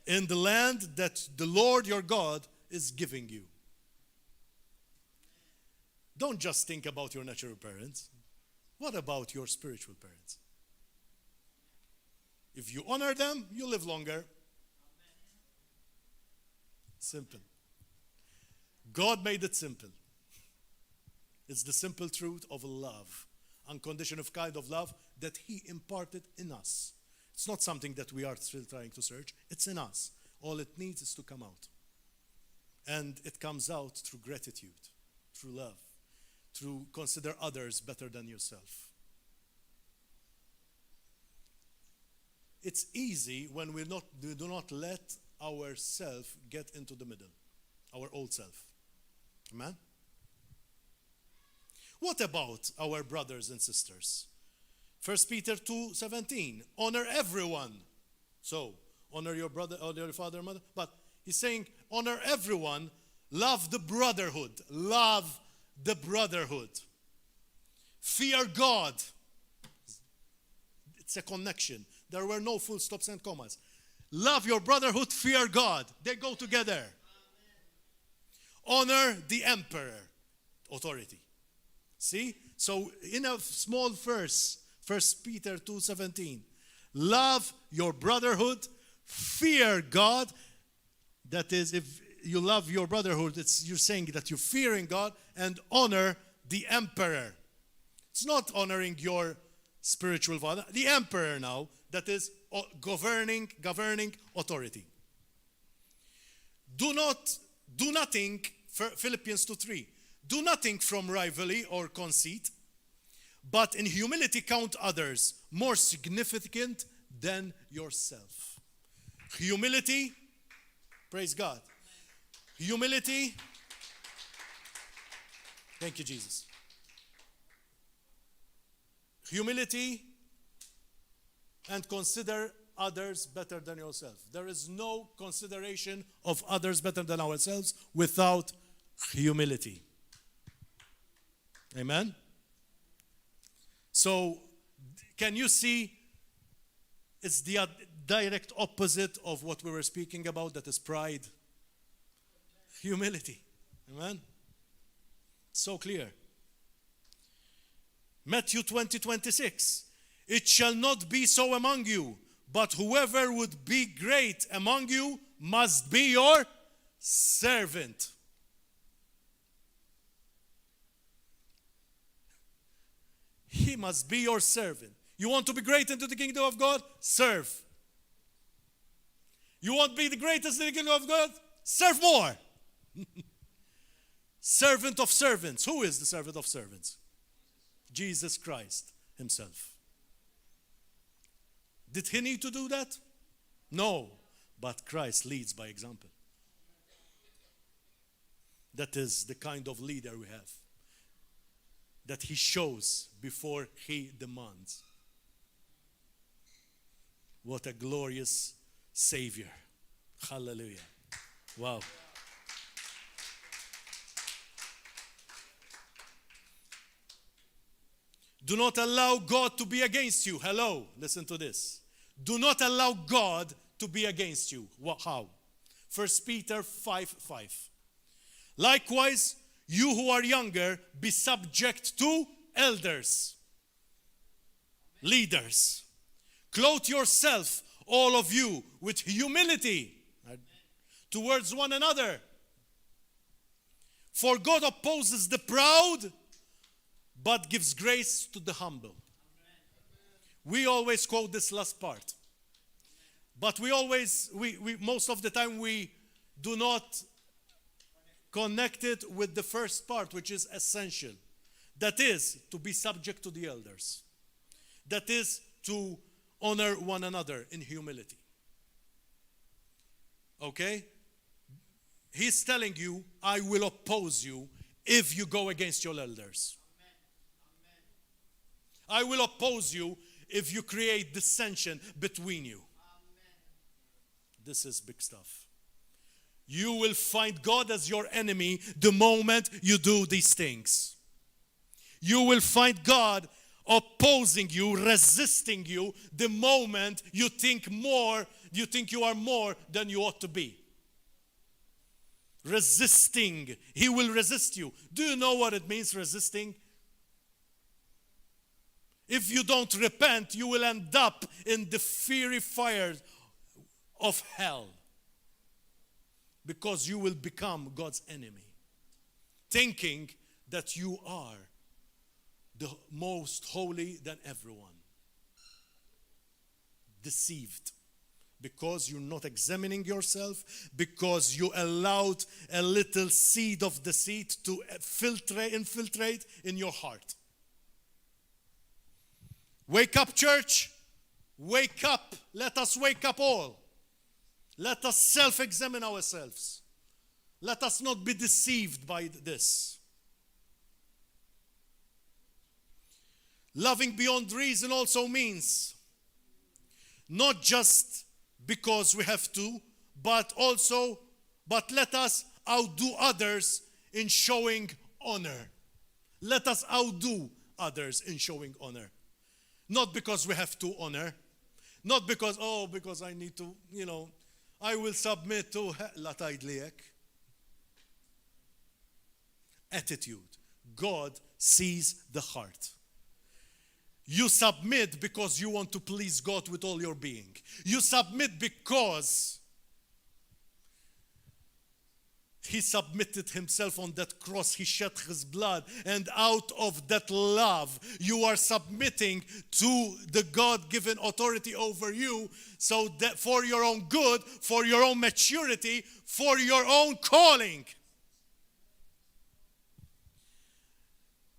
S1: in the land that the Lord your God is giving you. Don't just think about your natural parents. What about your spiritual parents? If you honor them, you live longer. Simple. God made it simple. It's the simple truth of love, unconditional kind of love that He imparted in us. It's not something that we are still trying to search. It's in us. All it needs is to come out. And it comes out through gratitude, through love, through consider others better than yourself. It's easy when we do not let ourself get into the middle, our old self. Amen? What about our brothers and sisters? 1 Peter 2:17, honor everyone. So, honor your brother, honor your father and mother. But he's saying, honor everyone, love the brotherhood. Love the brotherhood. Fear God. It's a connection. There were no full stops and commas. Love your brotherhood, fear God. They go together. Honor the emperor. Authority. See? So in a small verse, 1 Peter 2:17, Love your brotherhood. Fear God. That is, if you love your brotherhood, you're saying that you're fearing God, and honor the emperor. It's not honoring your spiritual father, the emperor now, that is governing authority. Do nothing, Philippians 2:3. Do nothing from rivalry or conceit, but in humility count others more significant than yourself. Humility, praise God. Humility, thank you, Jesus. Humility and consider others better than yourself. There is no consideration of others better than ourselves without humility. Amen? So, can you see it's the direct opposite of what we were speaking about, that is pride? Humility. Amen? So clear. Matthew 20:26. It shall not be so among you, but whoever would be great among you must be your servant. He must be your servant. You want to be great into the kingdom of God? Serve. You want to be the greatest in the kingdom of God? Serve more. Servant of servants. Who is the servant of servants? Jesus Christ himself. Did he need to do that? No. But Christ leads by example. That is the kind of leader we have. That he shows before he demands. What a glorious Savior. Hallelujah. Wow. Do not allow God to be against you. Hello, listen to this. Do not allow God to be against you. How? 1 Peter 5:5. Likewise, you who are younger, be subject to elders, leaders. Clothe yourself, all of you, with humility towards one another. For God opposes the proud, but gives grace to the humble. We always quote this last part. But we most of the time we do not connect it with the first part, which is essential. That is, to be subject to the elders. That is, to honor one another in humility. Okay? He's telling you, I will oppose you if you go against your elders. I will oppose you if you create dissension between you. This is big stuff. You will find God as your enemy the moment you do these things. You will find God opposing you, resisting you the moment you think you are more than you ought to be. Resisting. He will resist you. Do you know what it means, resisting? If you don't repent, you will end up in the fiery fire of hell. Because you will become God's enemy. Thinking that you are the most holy than everyone. Deceived. Because you're not examining yourself. Because you allowed a little seed of deceit to infiltrate in your heart. Wake up, church. Wake up. Let us wake up all. Let us self-examine ourselves. Let us not be deceived by this. Loving beyond reason also means not just because we have to, but let us outdo others in showing honor. Let us outdo others in showing honor. Not because we have to honor. Not because I need to, I will submit to la tajdlijek. Attitude. God sees the heart. You submit because you want to please God with all your being. You submit because He submitted Himself on that cross. He shed His blood. And out of that love, you are submitting to the God-given authority over you, so that for your own good, for your own maturity, for your own calling.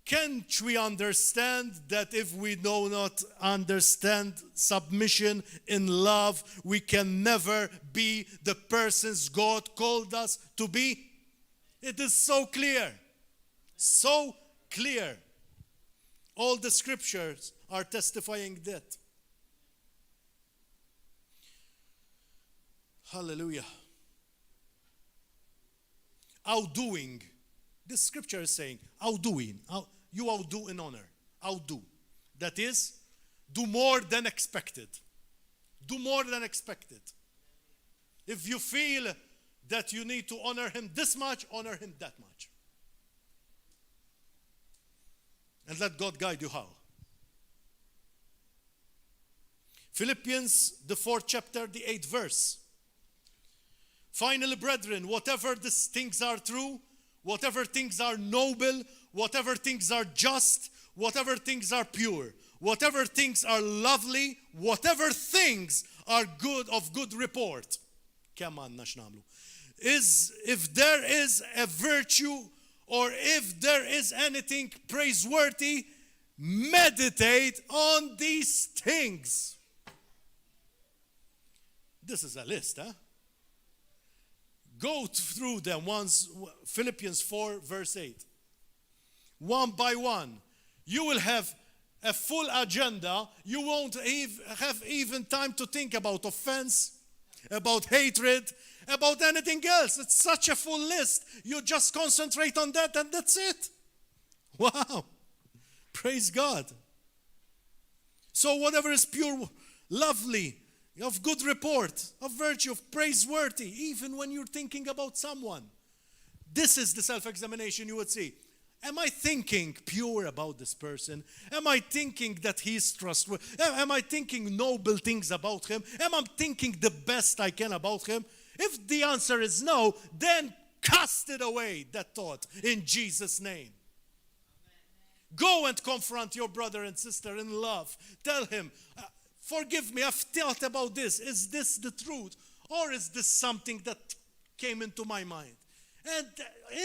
S1: Can't we understand that if we do not understand submission in love, we can never be the persons God called us to be? It is so clear. So clear. All the scriptures are testifying that. Hallelujah. Outdoing. This scripture is saying, outdoing. You outdo in honor. Outdo. That is, do more than expected. Do more than expected. If you feel that you need to honor Him this much, honor Him that much. And let God guide you how. Philippians, the 4th chapter, the 8th verse. Finally, brethren, whatever these things are true, whatever things are noble, whatever things are just, whatever things are pure, whatever things are lovely, whatever things are good, of good report. If there is a virtue, or if there is anything praiseworthy, meditate on these things. This is a list, huh? Go through them once. Philippians 4 verse 8. One by one. You will have a full agenda. You won't have even time to think about offense, about hatred, about anything else. It's such a full list. You just concentrate on that and that's it. Wow. Praise God. So whatever is pure, lovely, of good report, of virtue, of praiseworthy, even when you're thinking about someone. This is the self-examination you would see. Am I thinking pure about this person? Am I thinking that he's trustworthy? Am I thinking noble things about him? Am I thinking the best I can about him? If the answer is no, then cast it away, that thought, in Jesus' name. Go and confront your brother and sister in love. Tell him, forgive me, I've thought about this. Is this the truth? Or is this something that came into my mind? And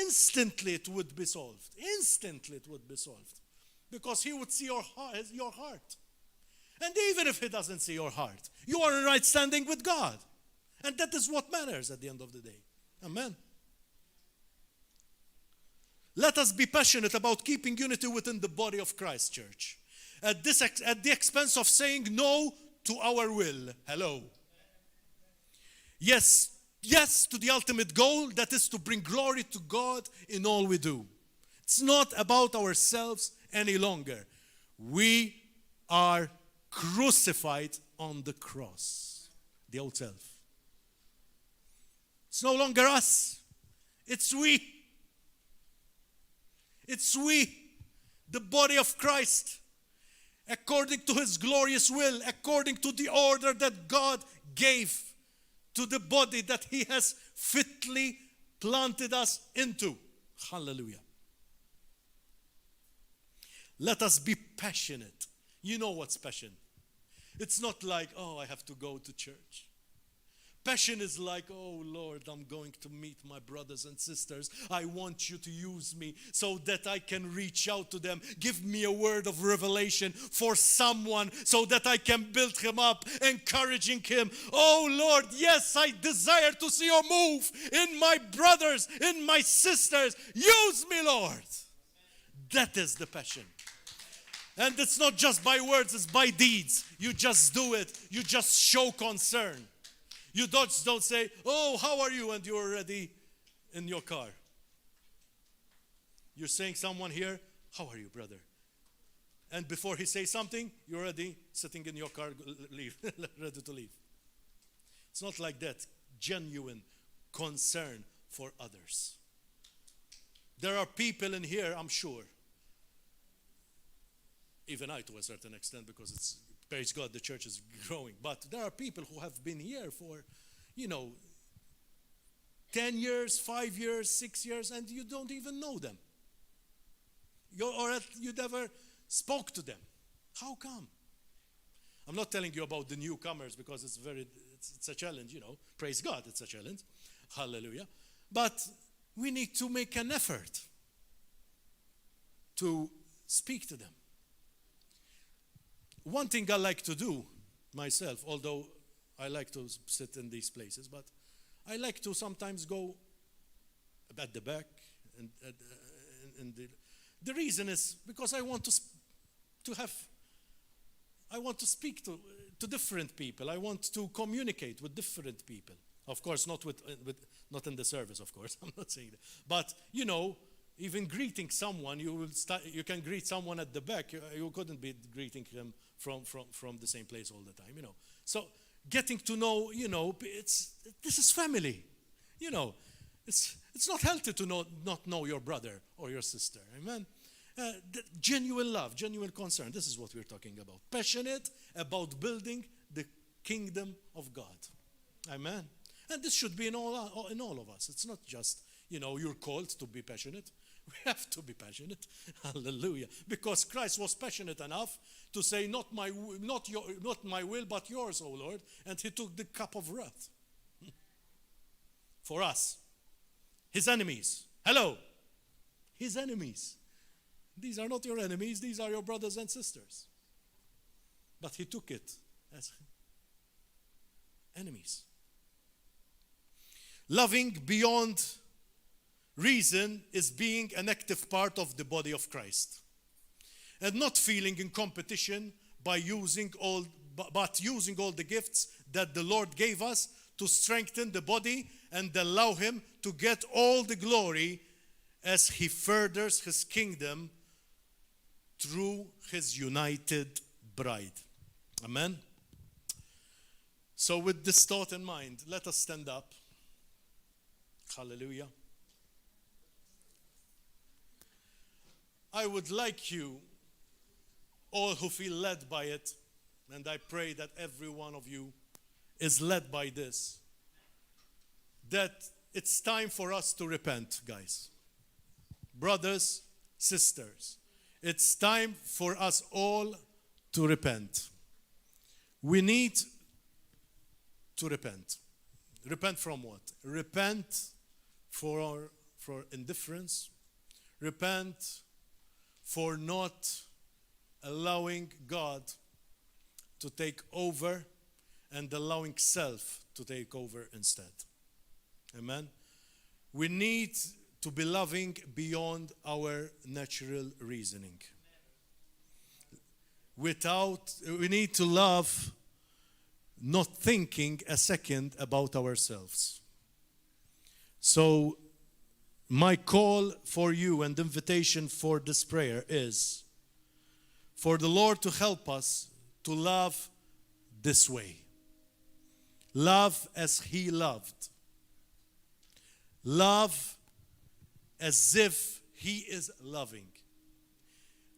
S1: instantly it would be solved. Instantly it would be solved. Because He would see your heart. And even if He doesn't see your heart, you are in right standing with God. And that is what matters at the end of the day. Amen. Let us be passionate about keeping unity within the body of Christ, church. At the expense of saying no to our will. Hello. Yes to the ultimate goal, that is to bring glory to God in all we do. It's not about ourselves any longer. We are crucified on the cross. The old self. It's no longer us. It's we. It's we, the body of Christ, according to His glorious will, according to the order that God gave to the body that He has fitly planted us into. Hallelujah. Let us be passionate. You know what's passion. It's not like, oh, I have to go to church. Passion is like, oh Lord, I'm going to meet my brothers and sisters. I want you to use me so that I can reach out to them. Give me a word of revelation for someone so that I can build him up, encouraging him. Oh Lord, yes, I desire to see your move in my brothers, in my sisters. Use me, Lord. That is the passion. And it's not just by words, it's by deeds. You just do it. You just show concern. You don't say, oh, how are you? And you're already in your car. You're saying someone here, how are you, brother? And before he says something, you're already sitting in your car, ready to leave. It's not like that. Genuine concern for others. There are people in here, I'm sure, Even I, to a certain extent, because it's, praise God, the church is growing. But there are people who have been here for, 10 years, 5 years, 6 years, and you don't even know them. You never spoke to them. How come? I'm not telling you about the newcomers because it's a challenge, Praise God, it's a challenge. Hallelujah. But we need to make an effort to speak to them. One thing I like to do myself, although I like to sit in these places, but I like to sometimes go at the back. And the reason is because I want to speak to different people. I want to communicate with different people. Of course, not not in the service, of course. I'm not saying that. But, even greeting someone, you can greet someone at the back. You couldn't be greeting them from the same place all the time, So getting to know, this is family. It's not healthy to not know your brother or your sister. Amen. Genuine love, genuine concern. This is what we're talking about. Passionate about building the kingdom of God. Amen. And this should be in all of us. It's not just, you're called to be passionate. We have to be passionate. Hallelujah. Because Christ was passionate enough to say, not my will, but yours, O Lord. And he took the cup of wrath for us. His enemies. Hello. His enemies. These are not your enemies. These are your brothers and sisters. But he took it as enemies. Loving beyond reason is being an active part of the body of Christ. And not feeling in competition by using all the gifts that the Lord gave us to strengthen the body and allow him to get all the glory as he furthers his kingdom through his united bride. Amen. So with this thought in mind, let us stand up. Hallelujah. I would like you, all who feel led by it, and I pray that every one of you is led by this, that it's time for us to repent, guys. Brothers, sisters, it's time for us all to repent. We need to repent. Repent from what? Repent for indifference. Repent for not allowing God to take over and allowing self to take over instead. Amen. We need to be loving beyond our natural reasoning. We need to love not thinking a second about ourselves. So my call for you and invitation for this prayer is for the Lord to help us to love this way. Love as he loved. Love as if he is loving.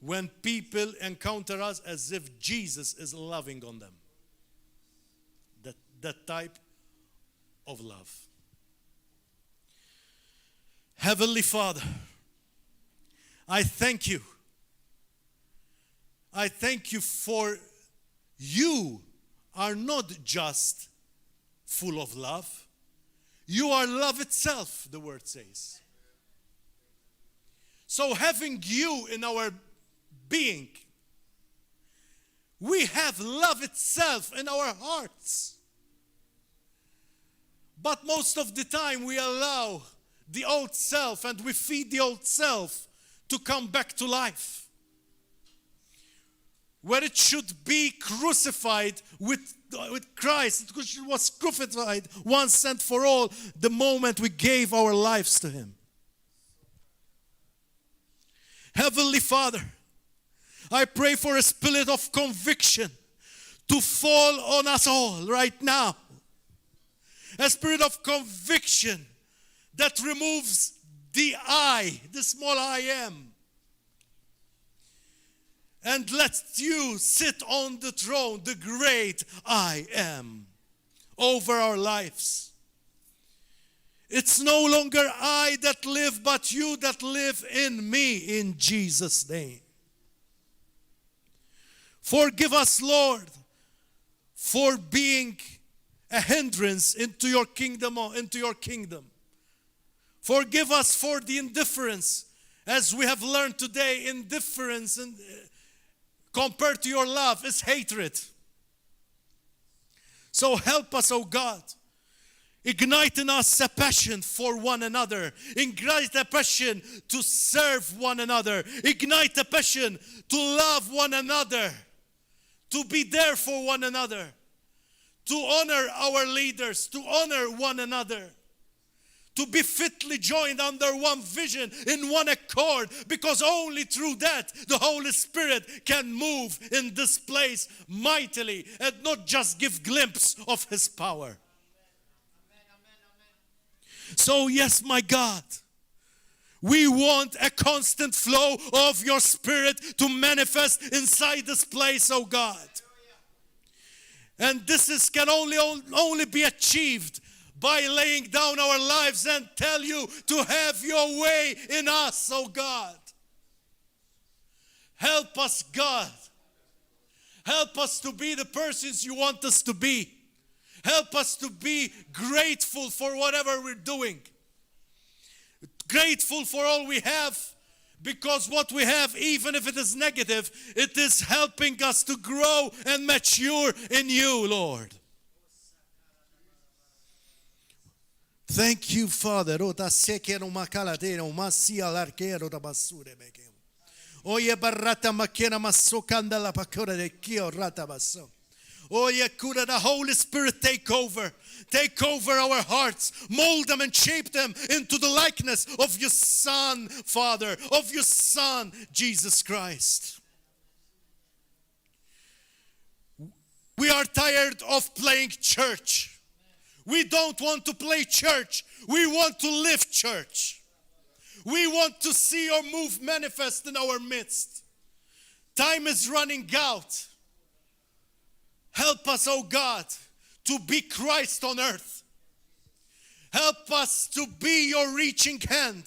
S1: When people encounter us, as if Jesus is loving on them. That type of love. Heavenly Father, I thank you. I thank you for you are not just full of love. You are love itself, the word says. So having you in our being, we have love itself in our hearts. But most of the time we allow the old self and we feed the old self to come back to life. Where it should be crucified with Christ. It was crucified once and for all the moment we gave our lives to him. Heavenly Father, I pray for a spirit of conviction to fall on us all right now. A spirit of conviction that removes the I, the small I am. And let you sit on the throne, the great I am, over our lives. It's no longer I that live, but you that live in me, in Jesus' name. Forgive us, Lord, for being a hindrance into your kingdom. Forgive us for the indifference, as we have learned today. Indifference and compared to your love is hatred. So help us, oh God. Ignite in us a passion for one another. Ignite a passion to serve one another. Ignite a passion to love one another. To be there for one another. To honor our leaders. To honor one another. To be fitly joined under one vision, in one accord. Because only through that the Holy Spirit can move in this place mightily. And not just give glimpse of His power. So yes, my God, we want a constant flow of your Spirit to manifest inside this place, oh God. And this can only be achieved by laying down our lives and tell you to have your way in us, oh God. Help us, God. Help us to be the persons you want us to be. Help us to be grateful for whatever we're doing. Grateful for all we have, because what we have, even if it is negative, it is helping us to grow and mature in you, Lord. Thank you, Father. Oye barrata makena masokanda la pakora de kio rata baso. Oh, Yakura, the Holy Spirit, take over. Take over our hearts. Mold them and shape them into the likeness of your Son, Father, of your Son, Jesus Christ. We are tired of playing church. We don't want to play church. We want to live church. We want to see your move manifest in our midst. Time is running out. Help us, oh God, to be Christ on earth. Help us to be your reaching hand.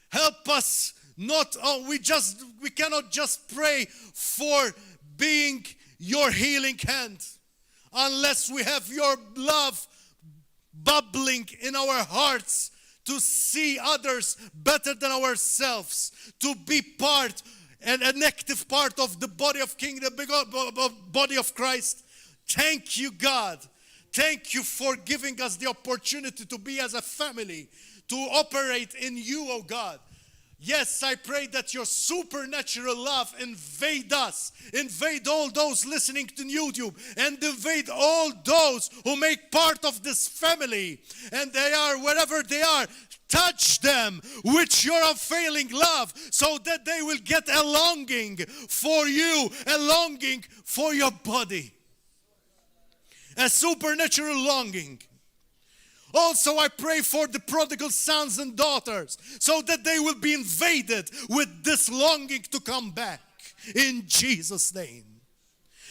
S1: Help us we cannot just pray for being your healing hand unless we have your love bubbling in our hearts to see others better than ourselves, to be part and an active part of the body of kingdom, body of Christ. Thank you, God. Thank you for giving us the opportunity to be as a family, to operate in you, oh God. Yes, I pray that your supernatural love invade us, invade all those listening to YouTube, and invade all those who make part of this family. And they are, wherever they are, touch them with your unfailing love, so that they will get a longing for you, a longing for your body. A supernatural longing. Also, I pray for the prodigal sons and daughters, so that they will be invaded with this longing to come back. In Jesus' name.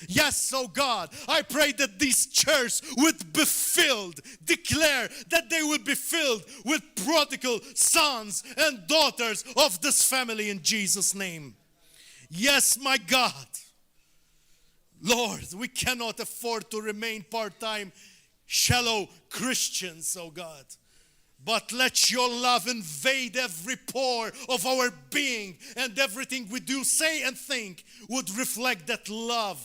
S1: Yes, oh God, I pray that these churches would be filled, declare that they will be filled with prodigal sons and daughters of this family in Jesus' name. Yes, my God. Lord, we cannot afford to remain part-time, shallow Christians, oh God. But let your love invade every pore of our being, and everything we do, say, and think would reflect that love.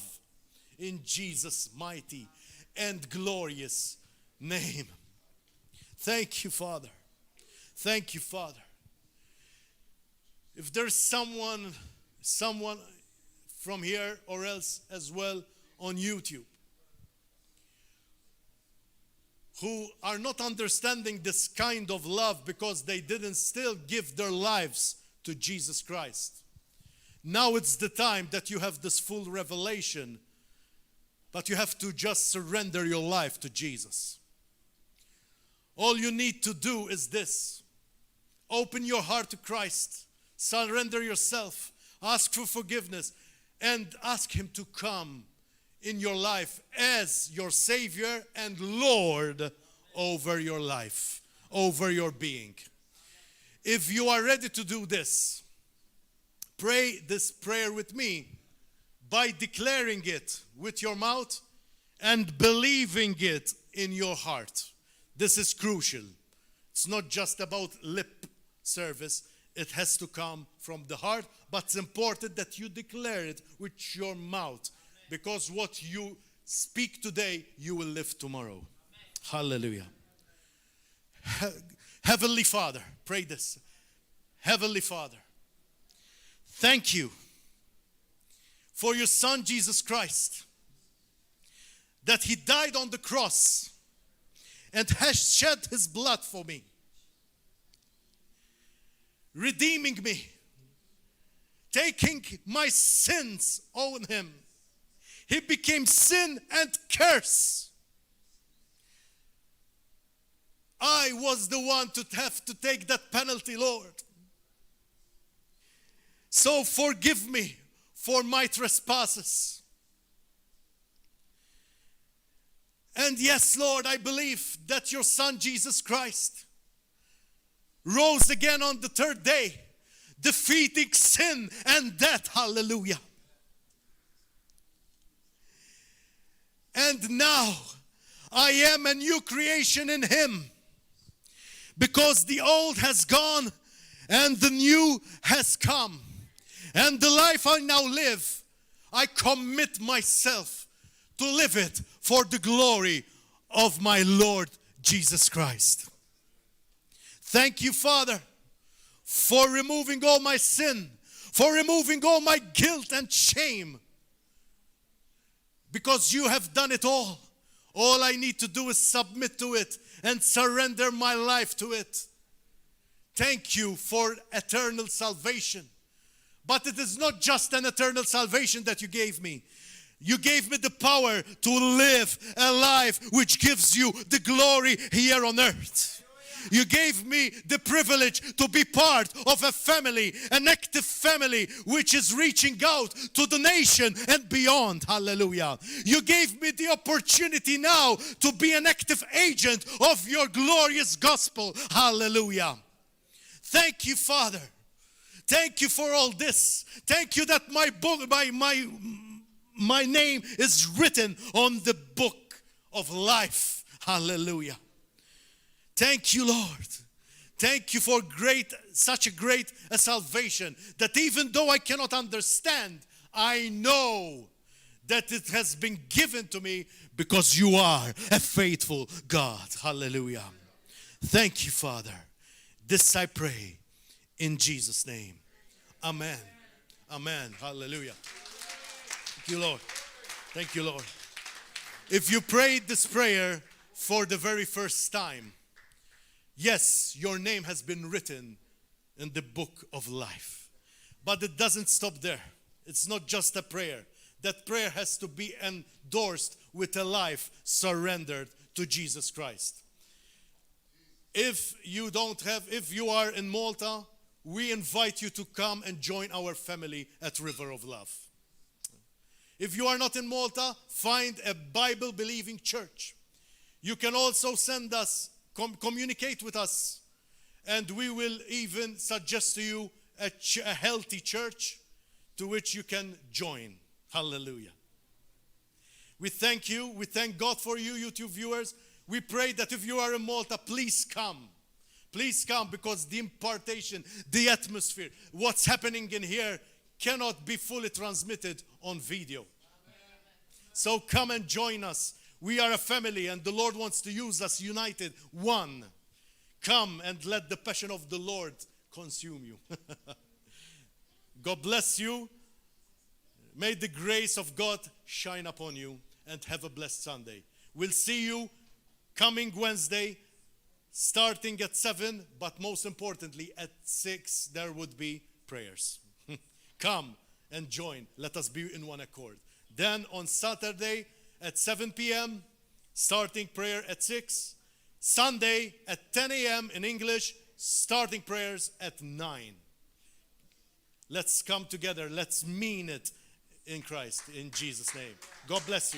S1: In Jesus' mighty and glorious name. Thank you, Father. Thank you, Father. If there's someone from here or else as well on YouTube who are not understanding this kind of love because they didn't still give their lives to Jesus Christ, now it's the time that you have this full revelation. But you have to just surrender your life to Jesus. All you need to do is this. Open your heart to Christ. Surrender yourself. Ask for forgiveness and ask Him to come in your life as your Savior and Lord over your life, over your being. If you are ready to do this, pray this prayer with me by declaring it with your mouth and believing it in your heart. This is crucial. It's not just about lip service. It has to come from the heart, but it's important that you declare it with your mouth, because what you speak today, you will live tomorrow. Hallelujah. Heavenly Father, pray this. Heavenly Father, thank you for your Son, Jesus Christ, that He died on the cross and has shed His blood for me, redeeming me, taking my sins on Him. He became sin and curse. I was the one to have to take that penalty, Lord. So forgive me for my trespasses. And yes, Lord, I believe that your Son, Jesus Christ, rose again on the third day, defeating sin and death. Hallelujah. And now I am a new creation in Him, because the old has gone and the new has come. And the life I now live, I commit myself to live it for the glory of my Lord Jesus Christ. Thank you, Father, for removing all my sin, for removing all my guilt and shame, because you have done it all. All I need to do is submit to it and surrender my life to it. Thank you for eternal salvation. But it is not just an eternal salvation that you gave me. You gave me the power to live a life which gives you the glory here on earth. You gave me the privilege to be part of a family, an active family, which is reaching out to the nation and beyond. Hallelujah. You gave me the opportunity now to be an active agent of your glorious gospel. Hallelujah. Thank you, Father. Thank you for all this. Thank you that my book, my name is written on the book of life. Hallelujah. Thank you, Lord. Thank you for such a great salvation, that even though I cannot understand, I know that it has been given to me because you are a faithful God. Hallelujah. Thank you, Father. This I pray in Jesus' name. Amen. Amen. Hallelujah. Thank you, Lord. Thank you, Lord. If you prayed this prayer for the very first time, yes, your name has been written in the book of life. But it doesn't stop there. It's not just a prayer. That prayer has to be endorsed with a life surrendered to Jesus Christ. If you are in Malta, we invite you to come and join our family at River of Love. If you are not in Malta, find a Bible-believing church. You can also send us, communicate with us, and we will even suggest to you a healthy church to which you can join. Hallelujah. We thank you. We thank God for you, YouTube viewers. We pray that if you are in Malta, please come. Please come, because the impartation, the atmosphere, what's happening in here cannot be fully transmitted on video. So come and join us. We are a family, and the Lord wants to use us united, one. Come and let the passion of the Lord consume you. God bless you. May the grace of God shine upon you, and have a blessed Sunday. We'll see you coming Wednesday, starting at 7, but most importantly at 6 there would be prayers. Come and join. Let us be in one accord. Then on Saturday at 7 p.m, starting prayer at 6. Sunday at 10 a.m. in English, starting prayers at 9. Let's come together. Let's mean it in Christ, in Jesus' name. God bless you.